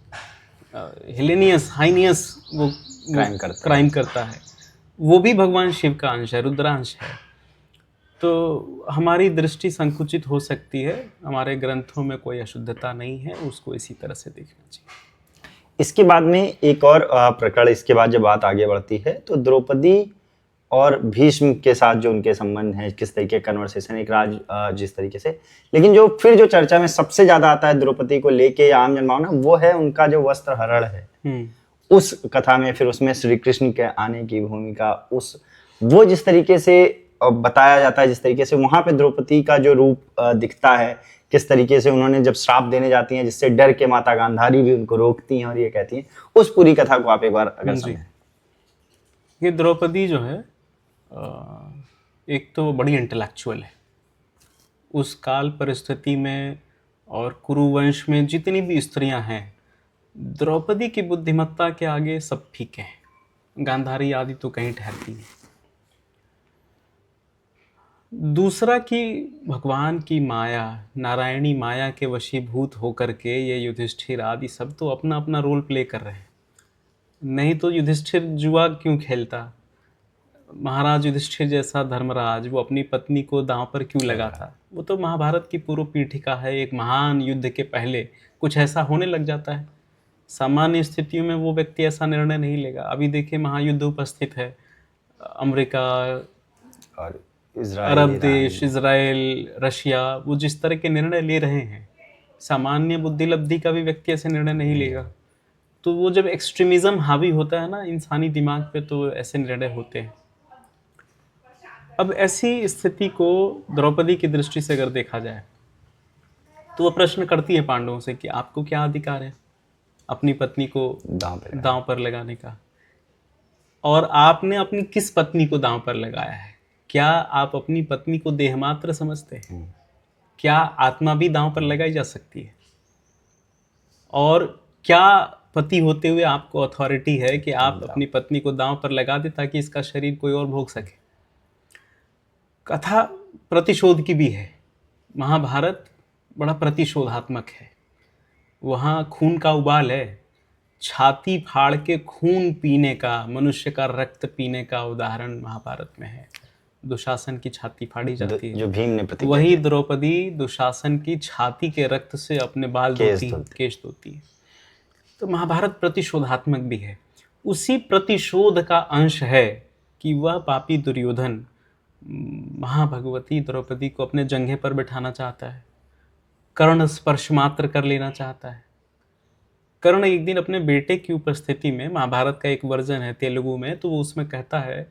हाइनियस वो क्राइम करता है, वो भी भगवान शिव का अंश है, रुद्रांश है। तो हमारी दृष्टि संकुचित हो सकती है, हमारे ग्रंथों में कोई अशुद्धता नहीं है, उसको इसी तरह से देखना चाहिए। इसके बाद में एक और प्रकरण, इसके बाद जब बात आगे बढ़ती है तो द्रौपदी और भीष्म के साथ जो उनके संबंध है, किस तरीके कन्वर्सेशन, एक राज जिस तरीके से, लेकिन जो फिर जो चर्चा में सबसे ज्यादा आता है द्रौपदी को लेके या आम जनमानव, वो है उनका जो वस्त्र हरण है। उस कथा में फिर उसमें श्री कृष्ण के आने की भूमिका, वो जिस तरीके से बताया जाता है, जिस तरीके से वहां पे द्रौपदी का जो रूप दिखता है, किस तरीके से उन्होंने जब श्राप देने जाती हैं जिससे डर के माता गांधारी भी उनको रोकती हैं और ये कहती हैं, उस पूरी कथा को आप एक बार अगर समझें। ये द्रौपदी जो है एक तो बड़ी इंटेलेक्चुअल है। उस काल परिस्थिति में और कुरुवंश में जितनी भी स्त्रियां हैं, द्रौपदी की बुद्धिमत्ता के आगे सब फीके हैं। गांधारी आदि तो कहीं ठहरती हैं। दूसरा कि भगवान की माया, नारायणी माया के वशीभूत होकर के ये युधिष्ठिर आदि सब तो अपना अपना रोल प्ले कर रहे हैं। नहीं तो युधिष्ठिर जुआ क्यों खेलता? महाराज युधिष्ठिर जैसा धर्मराज वो अपनी पत्नी को दांव पर क्यों लगा था? वो तो महाभारत की पूर्व पीठिका है। एक महान युद्ध के पहले कुछ ऐसा होने लग जाता है। सामान्य स्थितियों में वो व्यक्ति ऐसा निर्णय नहीं लेगा। अभी देखिए महायुद्ध उपस्थित है, अमेरिका, और इजराइल, अरब ईरान। देश, इजराइल, रशिया, वो जिस तरह के निर्णय ले रहे हैं, सामान्य बुद्धि लब्धि का भी व्यक्ति ऐसे निर्णय नहीं लेगा। तो वो जब एक्सट्रीमिज्म हावी होता है ना इंसानी दिमाग पे, तो ऐसे निर्णय होते हैं। अब ऐसी स्थिति को द्रौपदी की दृष्टि से अगर देखा जाए तो वो प्रश्न करती है पांडवों से कि आपको क्या अधिकार है अपनी पत्नी को दांव पर लगाने का, और आपने अपनी किस पत्नी को दांव पर लगाया है? क्या आप अपनी पत्नी को देहमात्र समझते हैं? क्या आत्मा भी दांव पर लगाई जा सकती है? और क्या पति होते हुए आपको अथॉरिटी है कि आप अपनी पत्नी को दांव पर लगा दे ताकि इसका शरीर कोई और भोग सके? कथा प्रतिशोध की भी है। महाभारत बड़ा प्रतिशोधात्मक है। वहाँ खून का उबाल है। छाती फाड़ के खून पीने का, मनुष्य का रक्त पीने का उदाहरण महाभारत में है। दुशासन की छाती फाड़ी जाती है। जो भीम ने प्रतिज्ञा वही की। द्रौपदी दुशासन की छाती के रक्त से अपने बाल धोती, केश धोती है। तो महाभारत प्रतिशोधात्मक भी है। उसी प्रतिशोध का अंश है कि वह पापी दुर्योधन महाभगवती द्रौपदी को अपने जंघे पर बिठाना चाहता है, कर्ण स्पर्श मात्र कर लेना चाहता है। कर्ण एक दिन अपने बेटे की उपस्थिति में, महाभारत का एक वर्जन है तेलुगु में, तो वो उसमें कहता है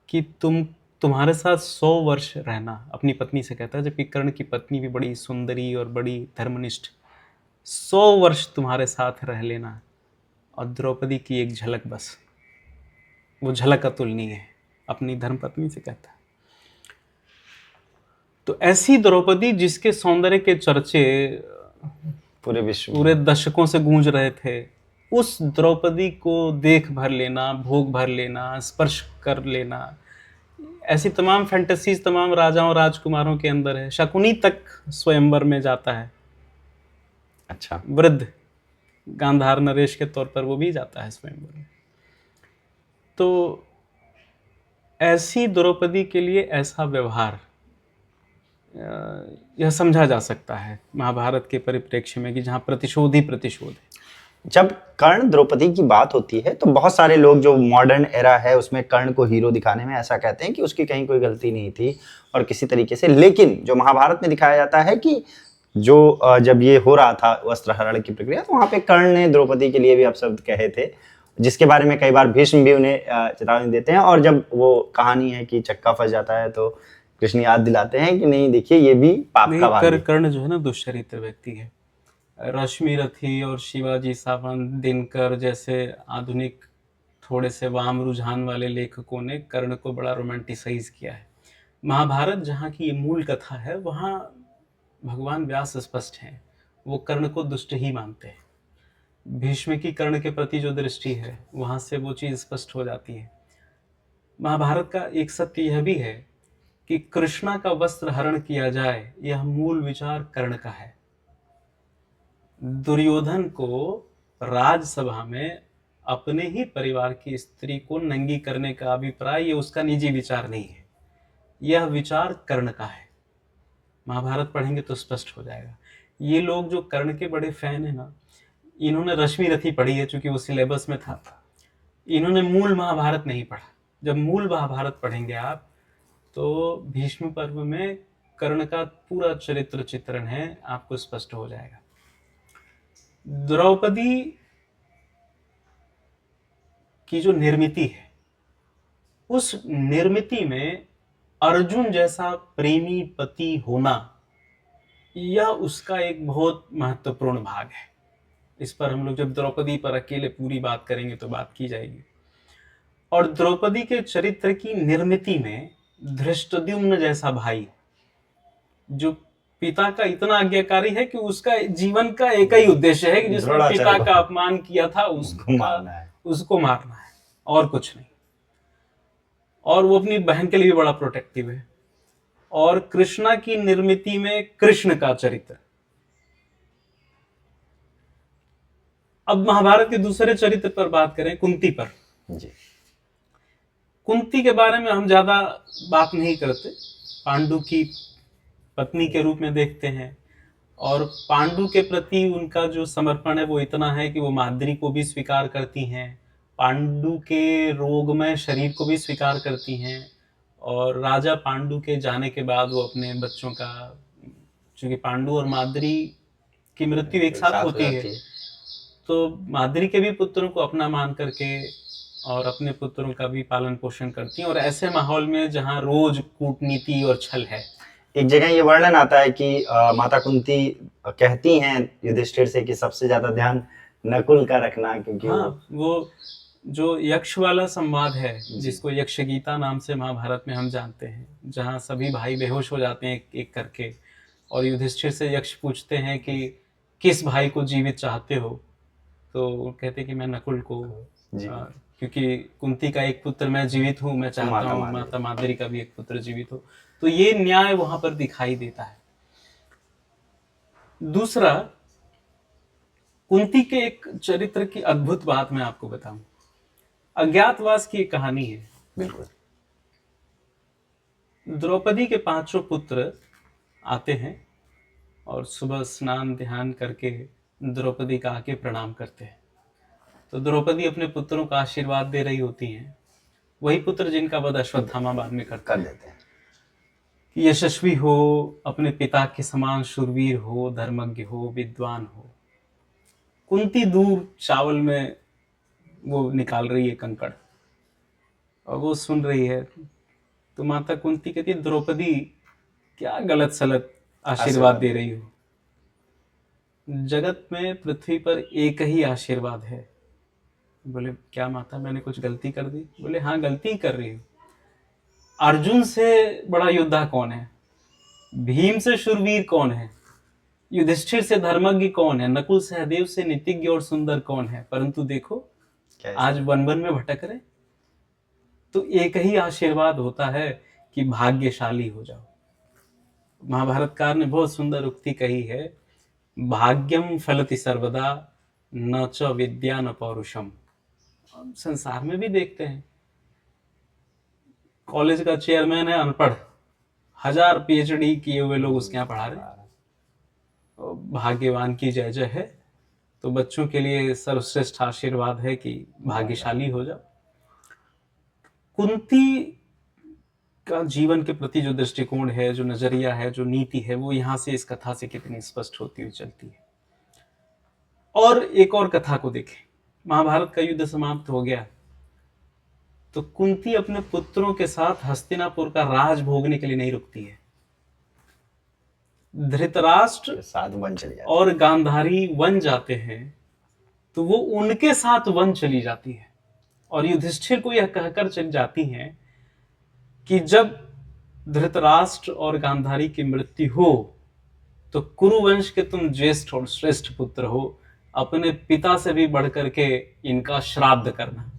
कि तुम्हारे साथ 100 वर्ष रहना, अपनी पत्नी से कहता है, जबकि कर्ण की पत्नी भी बड़ी सुंदरी और बड़ी धर्मनिष्ठ। 100 वर्ष तुम्हारे साथ रह लेना, और द्रौपदी की एक झलक बस, वो झलक अतुलनीय है, अपनी धर्मपत्नी से कहता है। तो ऐसी द्रौपदी जिसके सौंदर्य के चर्चे पूरे विश्व, पूरे दशकों से गूंज रहे थे, उस द्रौपदी को देख भर लेना, भोग भर लेना, स्पर्श कर लेना, ऐसी तमाम फैंटेसीज तमाम राजाओं राजकुमारों के अंदर है। शकुनी तक स्वयंवर में जाता है। अच्छा, वृद्ध गांधार नरेश के तौर पर वो भी जाता है स्वयंवर में। तो ऐसी द्रौपदी के लिए ऐसा व्यवहार यह समझा जा सकता है महाभारत के परिप्रेक्ष्य में कि जहाँ प्रतिशोध ही प्रतिशोध है। जब कर्ण द्रौपदी की बात होती है तो बहुत सारे लोग, जो मॉडर्न एरा है उसमें कर्ण को हीरो दिखाने में, ऐसा कहते हैं कि उसकी कहीं कोई गलती नहीं थी और किसी तरीके से। लेकिन जो महाभारत में दिखाया जाता है कि जो जब ये हो रहा था वस्त्रहरण की प्रक्रिया, तो वहाँ पे कर्ण ने द्रौपदी के लिए भी अपशब्द कहे थे, जिसके बारे में कई बार भीष्म भी उन्हें चेतावनी देते हैं। और जब वो कहानी है कि चक्का फंस जाता है तो कृष्ण याद दिलाते हैं कि नहीं, देखिए ये भी पाप का भाग है। कर्ण जो है ना दुष्चरित्र व्यक्ति है। रश्मि रथी और शिवाजी सावंत, दिनकर जैसे आधुनिक थोड़े से वाम रुझान वाले लेखकों ने कर्ण को बड़ा रोमांटिसाइज किया है। महाभारत जहाँ की ये मूल कथा है, वहाँ भगवान व्यास स्पष्ट हैं, वो कर्ण को दुष्ट ही मानते हैं। भीष्म की कर्ण के प्रति जो दृष्टि है, वहाँ से वो चीज़ स्पष्ट हो जाती है। महाभारत का एक सत्य यह भी है कि कृष्णा का वस्त्र हरण किया जाए, यह मूल विचार कर्ण का है। दुर्योधन को राजसभा में अपने ही परिवार की स्त्री को नंगी करने का अभिप्राय, ये उसका निजी विचार नहीं है, यह विचार कर्ण का है। महाभारत पढ़ेंगे तो स्पष्ट हो जाएगा। ये लोग जो कर्ण के बड़े फैन है ना, इन्होंने रश्मि रथी पढ़ी है, चूंकि वो सिलेबस में था। इन्होंने मूल महाभारत नहीं पढ़ा। जब मूल महाभारत पढ़ेंगे आप, तो भीष्म पर्व में कर्ण का पूरा चरित्र चित्रण है, आपको स्पष्ट हो जाएगा। द्रौपदी की जो निर्मिति है, उस निर्मिति में अर्जुन जैसा प्रेमी पति होना, यह उसका एक बहुत महत्वपूर्ण भाग है। इस पर हम लोग जब द्रौपदी पर अकेले पूरी बात करेंगे तो बात की जाएगी। और द्रौपदी के चरित्र की निर्मिति में धृष्टद्युम्न जैसा भाई, जो पिता का इतना आज्ञाकारी है कि उसका जीवन का एक ही उद्देश्य है कि जिसने पिता का अपमान किया था उसको मारना है और कुछ नहीं। और वो अपनी बहन के लिए भी बड़ा प्रोटेक्टिव है। और कृष्णा की निर्मिति में कृष्ण का चरित्र। अब महाभारत के दूसरे चरित्र पर बात करें, कुंती पर जी। कुंती के बारे में हम ज्यादा बात नहीं करते, पांडु की पत्नी के रूप में देखते हैं। और पांडु के प्रति उनका जो समर्पण है वो इतना है कि वो माद्री को भी स्वीकार करती हैं, पांडु के रोगमय शरीर को भी स्वीकार करती हैं, और राजा पांडु के जाने के बाद वो अपने बच्चों का, चूंकि पांडु और माद्री की मृत्यु एक साथ हो होती है, जाती है। तो माद्री के भी पुत्रों को अपना मान करके और अपने पुत्रों का भी पालन पोषण करती हैं, और ऐसे माहौल में जहाँ रोज कूटनीति और छल है। एक जगह ये वर्णन आता है कि माता कुंती कहती हैं युधिष्ठिर से कि सबसे ज्यादा ध्यान नकुल का रखना, क्योंकि हाँ, वो जो यक्ष वाला संवाद है, जिसको यक्ष गीता नाम से महाभारत में हम जानते हैं, जहाँ सभी भाई बेहोश हो जाते हैं एक एक करके, और युधिष्ठिर से यक्ष पूछते हैं कि किस भाई को जीवित चाहते हो, तो वो कहते हैं कि मैं नकुल को, जी। क्योंकि कुंती का एक पुत्र मैं जीवित हूँ, मैं चाहता माता हूँ माद्री। माता माद्री का भी एक पुत्र जीवित हो। तो ये न्याय वहां पर दिखाई देता है। दूसरा, कुंती के एक चरित्र की अद्भुत बात मैं आपको बताऊं। अज्ञातवास की एक कहानी है। बिल्कुल। द्रौपदी के 5 पुत्र आते हैं और सुबह स्नान ध्यान करके द्रौपदी का आके प्रणाम करते हैं। तो द्रौपदी अपने पुत्रों का आशीर्वाद दे रही होती हैं, वही पुत्र जिनका वध अश्वत्थामा बाद में कर देते हैं कि यशस्वी हो, अपने पिता के समान शूरवीर हो, धर्मज्ञ हो, विद्वान हो। कुंती दूर चावल में वो निकाल रही है कंकड़, और वो सुन रही है, तो माता कुंती कहती है, द्रौपदी क्या गलत सलत आशीर्वाद दे रही हो, जगत में पृथ्वी पर एक ही आशीर्वाद है। बोले क्या माता, मैंने कुछ गलती कर दी? बोले हाँ, गलती कर रही हो। अर्जुन से बड़ा योद्धा कौन है? भीम से शूरवीर कौन है? युधिष्ठिर से धर्मज्ञ कौन है? नकुल सहदेव से नीतिज्ञ और सुंदर कौन है? परंतु देखो आज वन वन में भटक रहे। तो एक ही आशीर्वाद होता है कि भाग्यशाली हो जाओ। महाभारतकार ने बहुत सुंदर उक्ति कही है, भाग्यम फलति सर्वदा न च विद्या न पौरुषम। संसार में भी देखते हैं, कॉलेज का चेयरमैन है अनपढ़, 1000 पीएचडी किए हुए लोग उसके यहाँ पढ़ा रहे, भाग्यवान की जय जय है। तो बच्चों के लिए सर्वश्रेष्ठ आशीर्वाद है कि भाग्यशाली हो जाओ। कुंती का जीवन के प्रति जो दृष्टिकोण है, जो नजरिया है, जो नीति है, वो यहां से इस कथा से कितनी स्पष्ट होती हुई चलती है। और एक और कथा को देखें, महाभारत का युद्ध समाप्त हो गया, तो कुंती अपने पुत्रों के साथ हस्तिनापुर का राज भोगने के लिए नहीं रुकती है। धृतराष्ट्र साथ वन चली जाती और गांधारी वन जाते हैं, तो वो उनके साथ वन चली जाती है, और युधिष्ठिर को यह कहकर चली जाती हैं कि जब धृतराष्ट्र और गांधारी की मृत्यु हो तो कुरुवंश के तुम ज्येष्ठ और श्रेष्ठ पुत्र हो, अपने पिता से भी बढ़कर के इनका श्राद्ध करना।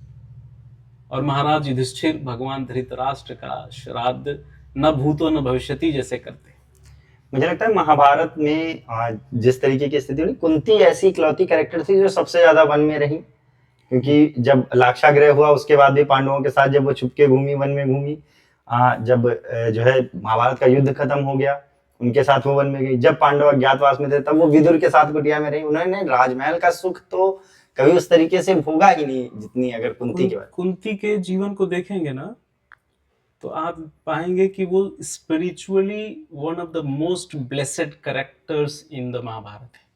और महाराज युधिष्ठिर भगवान धृतराष्ट्र का श्राद्ध न भूतो न भविष्यति जैसे करते। मुझे लगता है महाभारत में जिस तरीके की स्थिति हुई, कुंती ऐसी इकलौती कैरेक्टर थी जो सबसे ज्यादा वन में रही, क्योंकि जब लाक्षागृह हुआ उसके बाद भी पांडवों के साथ जब वो छुपके घूमी, वन में घूमी, जब जो है महाभारत का युद्ध खत्म हो गया उनके साथ वो वन में गई, जब पांडव अज्ञातवास में थे तब वो विदुर के साथ कुटिया में रही। उन्होंने राजमहल का सुख तो कभी उस तरीके से भोगा ही नहीं जितनी अगर कुंती के जीवन को देखेंगे ना, तो आप पाएंगे कि वो spiritually one of the most blessed characters in the Mahabharata है।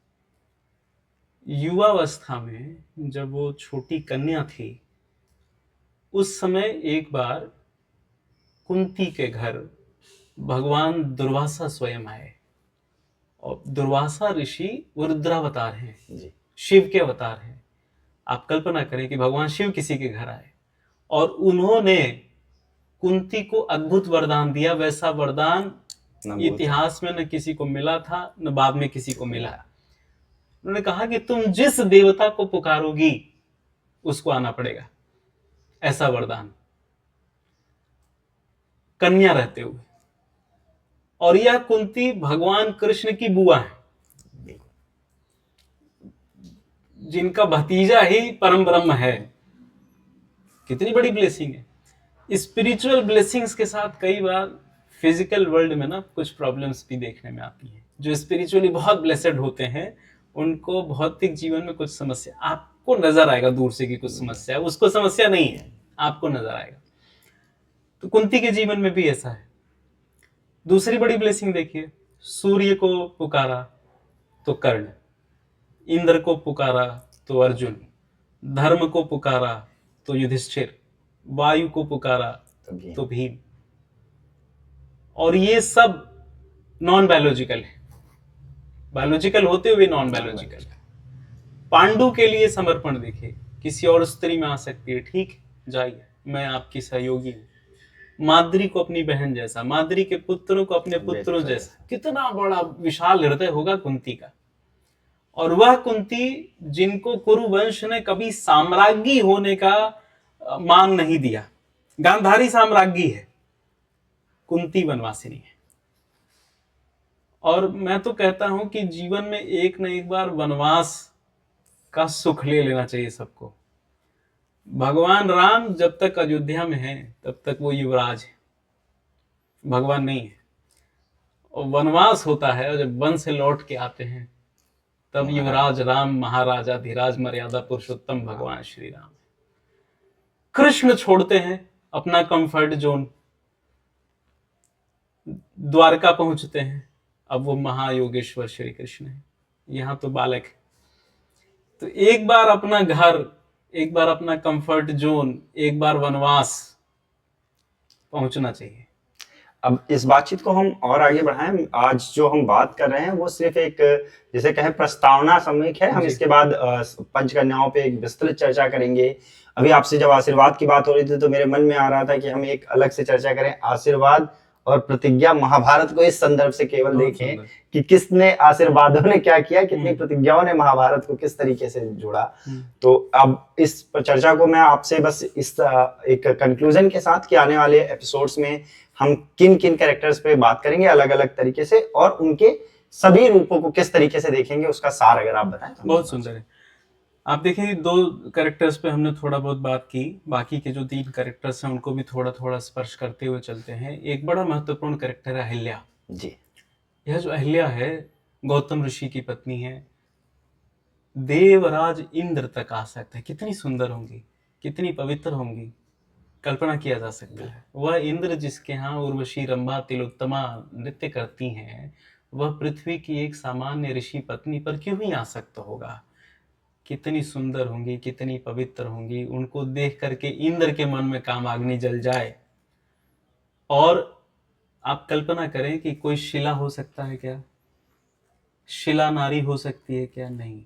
युवावस्था में जब वो छोटी कन्या थी, उस समय एक बार कुंती के घर भगवान दुर्वासा स्वयं आए, और दुर्वासा ऋषि वो रुद्रावतार हैं, शिव के अवतार हैं। आप कल्पना करें कि भगवान शिव किसी के घर आए और उन्होंने कुंती को अद्भुत वरदान दिया। वैसा वरदान इतिहास में न किसी को मिला था, न बाद में किसी को मिला। उन्होंने कहा कि तुम जिस देवता को पुकारोगी उसको आना पड़ेगा, ऐसा वरदान, कन्या रहते हुए। और यह कुंती भगवान कृष्ण की बुआ है, जिनका भतीजा ही परम ब्रह्म है। कितनी बड़ी ब्लेसिंग है। स्पिरिचुअल ब्लेसिंग्स के साथ कई बार फिजिकल वर्ल्ड में ना कुछ प्रॉब्लम्स भी देखने में आती हैं, जो स्पिरिचुअली बहुत ब्लेसेड होते हैं, उनको भौतिक जीवन में कुछ समस्या आपको नजर आएगा दूर से कि कुछ समस्या है, उसको समस्या नहीं है, आपको नजर आएगा। तो कुंती के जीवन में भी ऐसा है। दूसरी बड़ी ब्लेसिंग देखिए, सूर्य को पुकारा तो कर्ण, इंद्र को पुकारा तो अर्जुन, धर्म को पुकारा तो युधिष्ठिर, वायु को पुकारा तो भीम। और ये सब नॉन बायोलॉजिकल है, बायोलॉजिकल होते हुए नॉन बायोलॉजिकल है। पांडु के लिए समर्पण देखिए, किसी और स्त्री में आ सकती है, ठीक जाइए, मैं आपकी सहयोगी हूँ। माद्री को अपनी बहन जैसा, माद्री के पुत्रों को अपने पुत्रों जैसा, कितना बड़ा विशाल हृदय होगा कुंती का। और वह कुंती जिनको कुरु वंश ने कभी साम्राज्ञी होने का मान नहीं दिया, गांधारी साम्राज्ञी है, कुंती वनवासिनी है। और मैं तो कहता हूं कि जीवन में एक न एक बार वनवास का सुख ले लेना चाहिए सबको। भगवान राम जब तक अयोध्या में हैं तब तक वो युवराज है, भगवान नहीं है। और वनवास होता है और जब वन से लौट के आते हैं तब युवराज राम, महाराजा धीराज, मर्यादा पुरुषोत्तम भगवान श्री राम। कृष्ण छोड़ते हैं अपना कंफर्ट जोन, द्वारका पहुंचते हैं, अब वो महायोगेश्वर श्री कृष्ण है, यहां तो बालक है। तो एक बार अपना घर, एक बार अपना कंफर्ट जोन, एक बार वनवास पहुंचना चाहिए। अब इस बातचीत को हम और आगे बढ़ाएं। आज जो हम बात कर रहे हैं वो सिर्फ एक, जिसे कहें, प्रस्तावना सामयिक है। हम इसके बाद पंचकन्याओं पे एक विस्तृत चर्चा करेंगे। अभी आपसे जब आशीर्वाद की बात हो रही थी तो मेरे मन में आ रहा था कि हम एक अलग से चर्चा करें, आशीर्वाद और प्रतिज्ञा। महाभारत को इस संदर्भ से केवल देखें कि किसने, आशीर्वादों ने क्या किया, कितनी प्रतिज्ञाओं ने महाभारत को किस तरीके से जोड़ा। तो अब इस चर्चा को मैं आपसे बस इस एक कंक्लूजन के साथ कि आने वाले एपिसोड्स में हम किन किन कैरेक्टर्स पे बात करेंगे अलग अलग तरीके से, और उनके सभी रूपों को किस तरीके से देखेंगे, उसका सार अगर आप बताएं तो। बहुत सुंदर है। आप देखिए, 2 कैरेक्टर्स पे हमने थोड़ा बहुत बात की, बाकी के जो 3 कैरेक्टर्स हैं उनको भी थोड़ा थोड़ा स्पर्श करते हुए चलते हैं। एक बड़ा महत्वपूर्ण कैरेक्टर है अहिल्या जी। यह जो अहिल्या है, गौतम ऋषि की पत्नी है, देवराज इंद्र तक आसक्त है। कितनी सुंदर होंगी, कितनी पवित्र होंगी, कल्पना किया जा सकता है। वह इंद्र जिसके यहाँ उर्वशी, रंभा, तिलोत्तमा नृत्य करती हैं, वह पृथ्वी की एक सामान्य ऋषि पत्नी पर क्यों ही आसक्त होगा। कितनी सुंदर होंगी, कितनी पवित्र होंगी, उनको देख करके इंद्र के मन में कामाग्नि जल जाए। और आप कल्पना करें कि कोई शिला हो सकता है क्या, शिला नारी हो सकती है क्या? नहीं।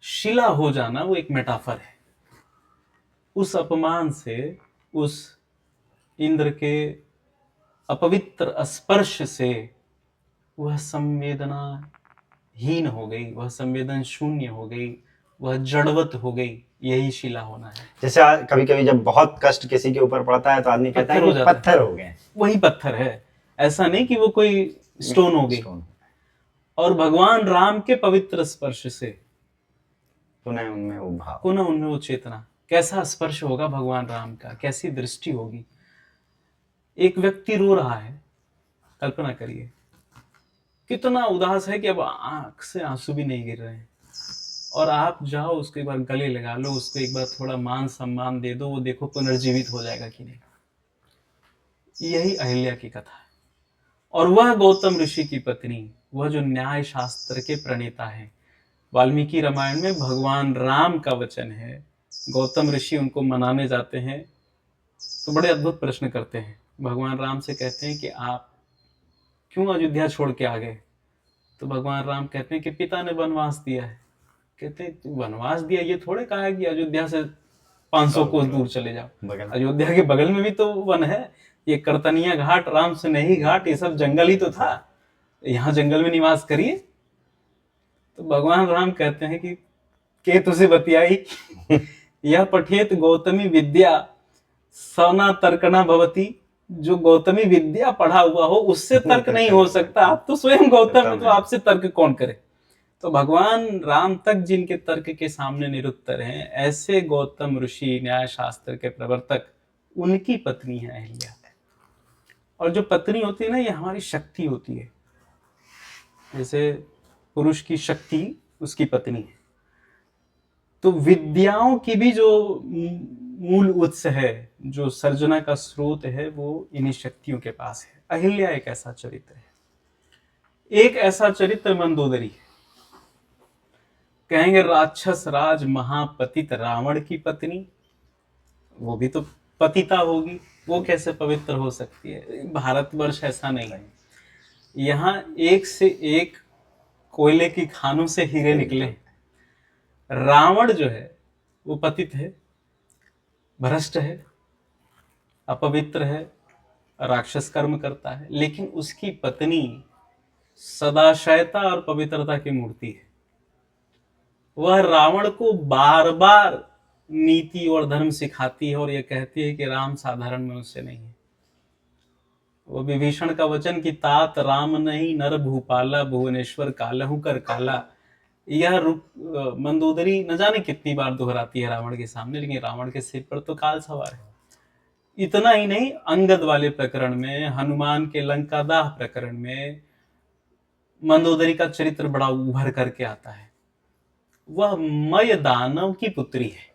शिला हो जाना वो एक मेटाफर है। उस अपमान से, उस इंद्र के अपवित्र स्पर्श से वह संवेदनाहीन हो गई, वह संवेदन शून्य हो गई, वह जड़वत हो गई। यही शिला होना है। जैसे कभी कभी जब बहुत कष्ट किसी के ऊपर पड़ता है तो आदमी कहता है कि पत्थर हो गए, वही पत्थर है, ऐसा नहीं कि वो कोई स्टोन हो गई। और भगवान राम के पवित्र स्पर्श से पुनः उनमें वो भाव, पुनः उनमें वो चेतना। कैसा स्पर्श होगा भगवान राम का, कैसी दृष्टि होगी। एक व्यक्ति रो रहा है, कल्पना करिए, कितना उदास है कि अब आंख से आंसू भी नहीं गिर रहे हैं, और आप जाओ उसको एक बार गले लगा लो, उसको एक बार थोड़ा मान सम्मान दे दो, वो देखो पुनर्जीवित हो जाएगा कि नहीं। यही अहिल्या की कथा है। और वह गौतम ऋषि की पत्नी, वह जो न्याय शास्त्र के प्रणेता है, वाल्मीकि रामायण में भगवान राम का वचन है, गौतम ऋषि उनको मनाने जाते हैं तो बड़े अद्भुत प्रश्न करते हैं। भगवान राम से कहते हैं कि आप क्यों अयोध्या छोड़ के आ गए? तो भगवान राम कहते हैं कि पिता ने वनवास दिया है। कहते हैं वनवास दिया, ये थोड़े कहा है कि अयोध्या से 500 कोस दूर चले जाओ। अयोध्या के बगल में भी तो वन है, ये करतनिया घाट, राम स्नेही घाट, ये सब जंगल ही तो था, यहाँ जंगल में निवास करिए। तो भगवान राम कहते हैं कि के तुझे बतियाई यह पठेत गौतमी विद्या सौना तर्कना भवती। जो गौतमी विद्या पढ़ा हुआ हो उससे तर्क नहीं हो सकता, आप तो स्वयं गौतम है, तो आपसे तर्क कौन करे। तो भगवान राम तक जिनके तर्क के सामने निरुत्तर हैं, ऐसे गौतम ऋषि, न्याय शास्त्र के प्रवर्तक, उनकी पत्नी है अहिल्या। और जो पत्नी होती है ना, ये हमारी शक्ति होती है। जैसे पुरुष की शक्ति उसकी पत्नी है, तो विद्याओं की भी जो मूल उत्स है, जो सर्जना का स्रोत है, वो इन्हीं शक्तियों के पास है। अहिल्या एक ऐसा चरित्र है। एक ऐसा चरित्र मंदोदरी है। कहेंगे राक्षस राज महापतित रावण की पत्नी, वो भी तो पतिता होगी, वो कैसे पवित्र हो सकती है? भारतवर्ष ऐसा नहीं है। यहाँ एक से एक कोयले की खानों से हीरे निकले। रावण जो है वो पतित है, भ्रष्ट है, अपवित्र है, राक्षस कर्म करता है, लेकिन उसकी पत्नी सदाशयता और पवित्रता की मूर्ति है। वह रावण को बार बार नीति और धर्म सिखाती है और यह कहती है कि राम साधारण मनुष्य नहीं है। वो विभीषण का वचन कि तात राम नहीं नर भूपाला भुवनेश्वर कालहु कर काला, यह मंदोदरी न जाने कितनी बार दोहराती है रावण के सामने, लेकिन रावण के सिर पर तो काल सवार है। इतना ही नहीं, अंगद वाले प्रकरण में, हनुमान के लंकादाह प्रकरण में मंदोदरी का चरित्र बड़ा उभर करके आता है। वह मय दानव की पुत्री है।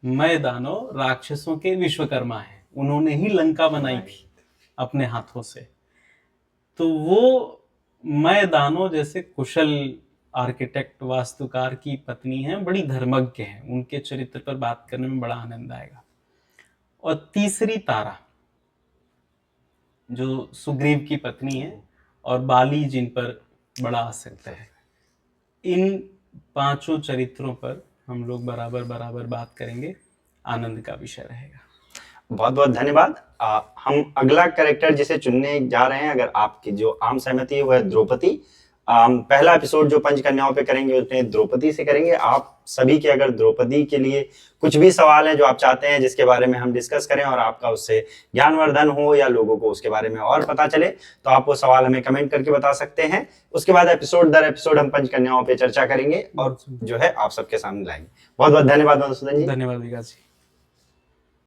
मय दानव राक्षसों के विश्वकर्मा है, उन्होंने ही लंका बनाई थी अपने हाथों से। तो वो मय दानव जैसे कुशल आर्किटेक्ट वास्तुकार की पत्नी है, बड़ी धर्मज्ञ है। उनके चरित्र पर बात करने में बड़ा आनंद आएगा। और तीसरी तारा जो सुग्रीव की पत्नी है और बाली जिन पर बड़ा आसक्त है, इन पांचों चरित्रों पर हम लोग बराबर बराबर बात करेंगे। आनंद का विषय रहेगा। बहुत बहुत धन्यवाद। हम अगला कैरेक्टर जिसे चुनने जा रहे हैं, अगर आपकी जो आम सहमति है, वह है द्रौपदी। पहला एपिसोड जो पंचकन्याओं पे करेंगे उसमें द्रौपदी से करेंगे। आप सभी के अगर द्रौपदी के लिए कुछ भी सवाल है जो आप चाहते हैं जिसके बारे में हम डिस्कस करें और आपका उससे ज्ञानवर्धन हो या लोगों को उसके बारे में और पता चले, तो आप वो सवाल हमें कमेंट करके बता सकते हैं। उसके बाद एपिसोड दर एपिसोड हम पंचकन्याओं पे चर्चा करेंगे और जो है आप सबके सामने लाएंगे। बहुत बहुत धन्यवाद मधुसूदन जी। धन्यवाद विकास जी।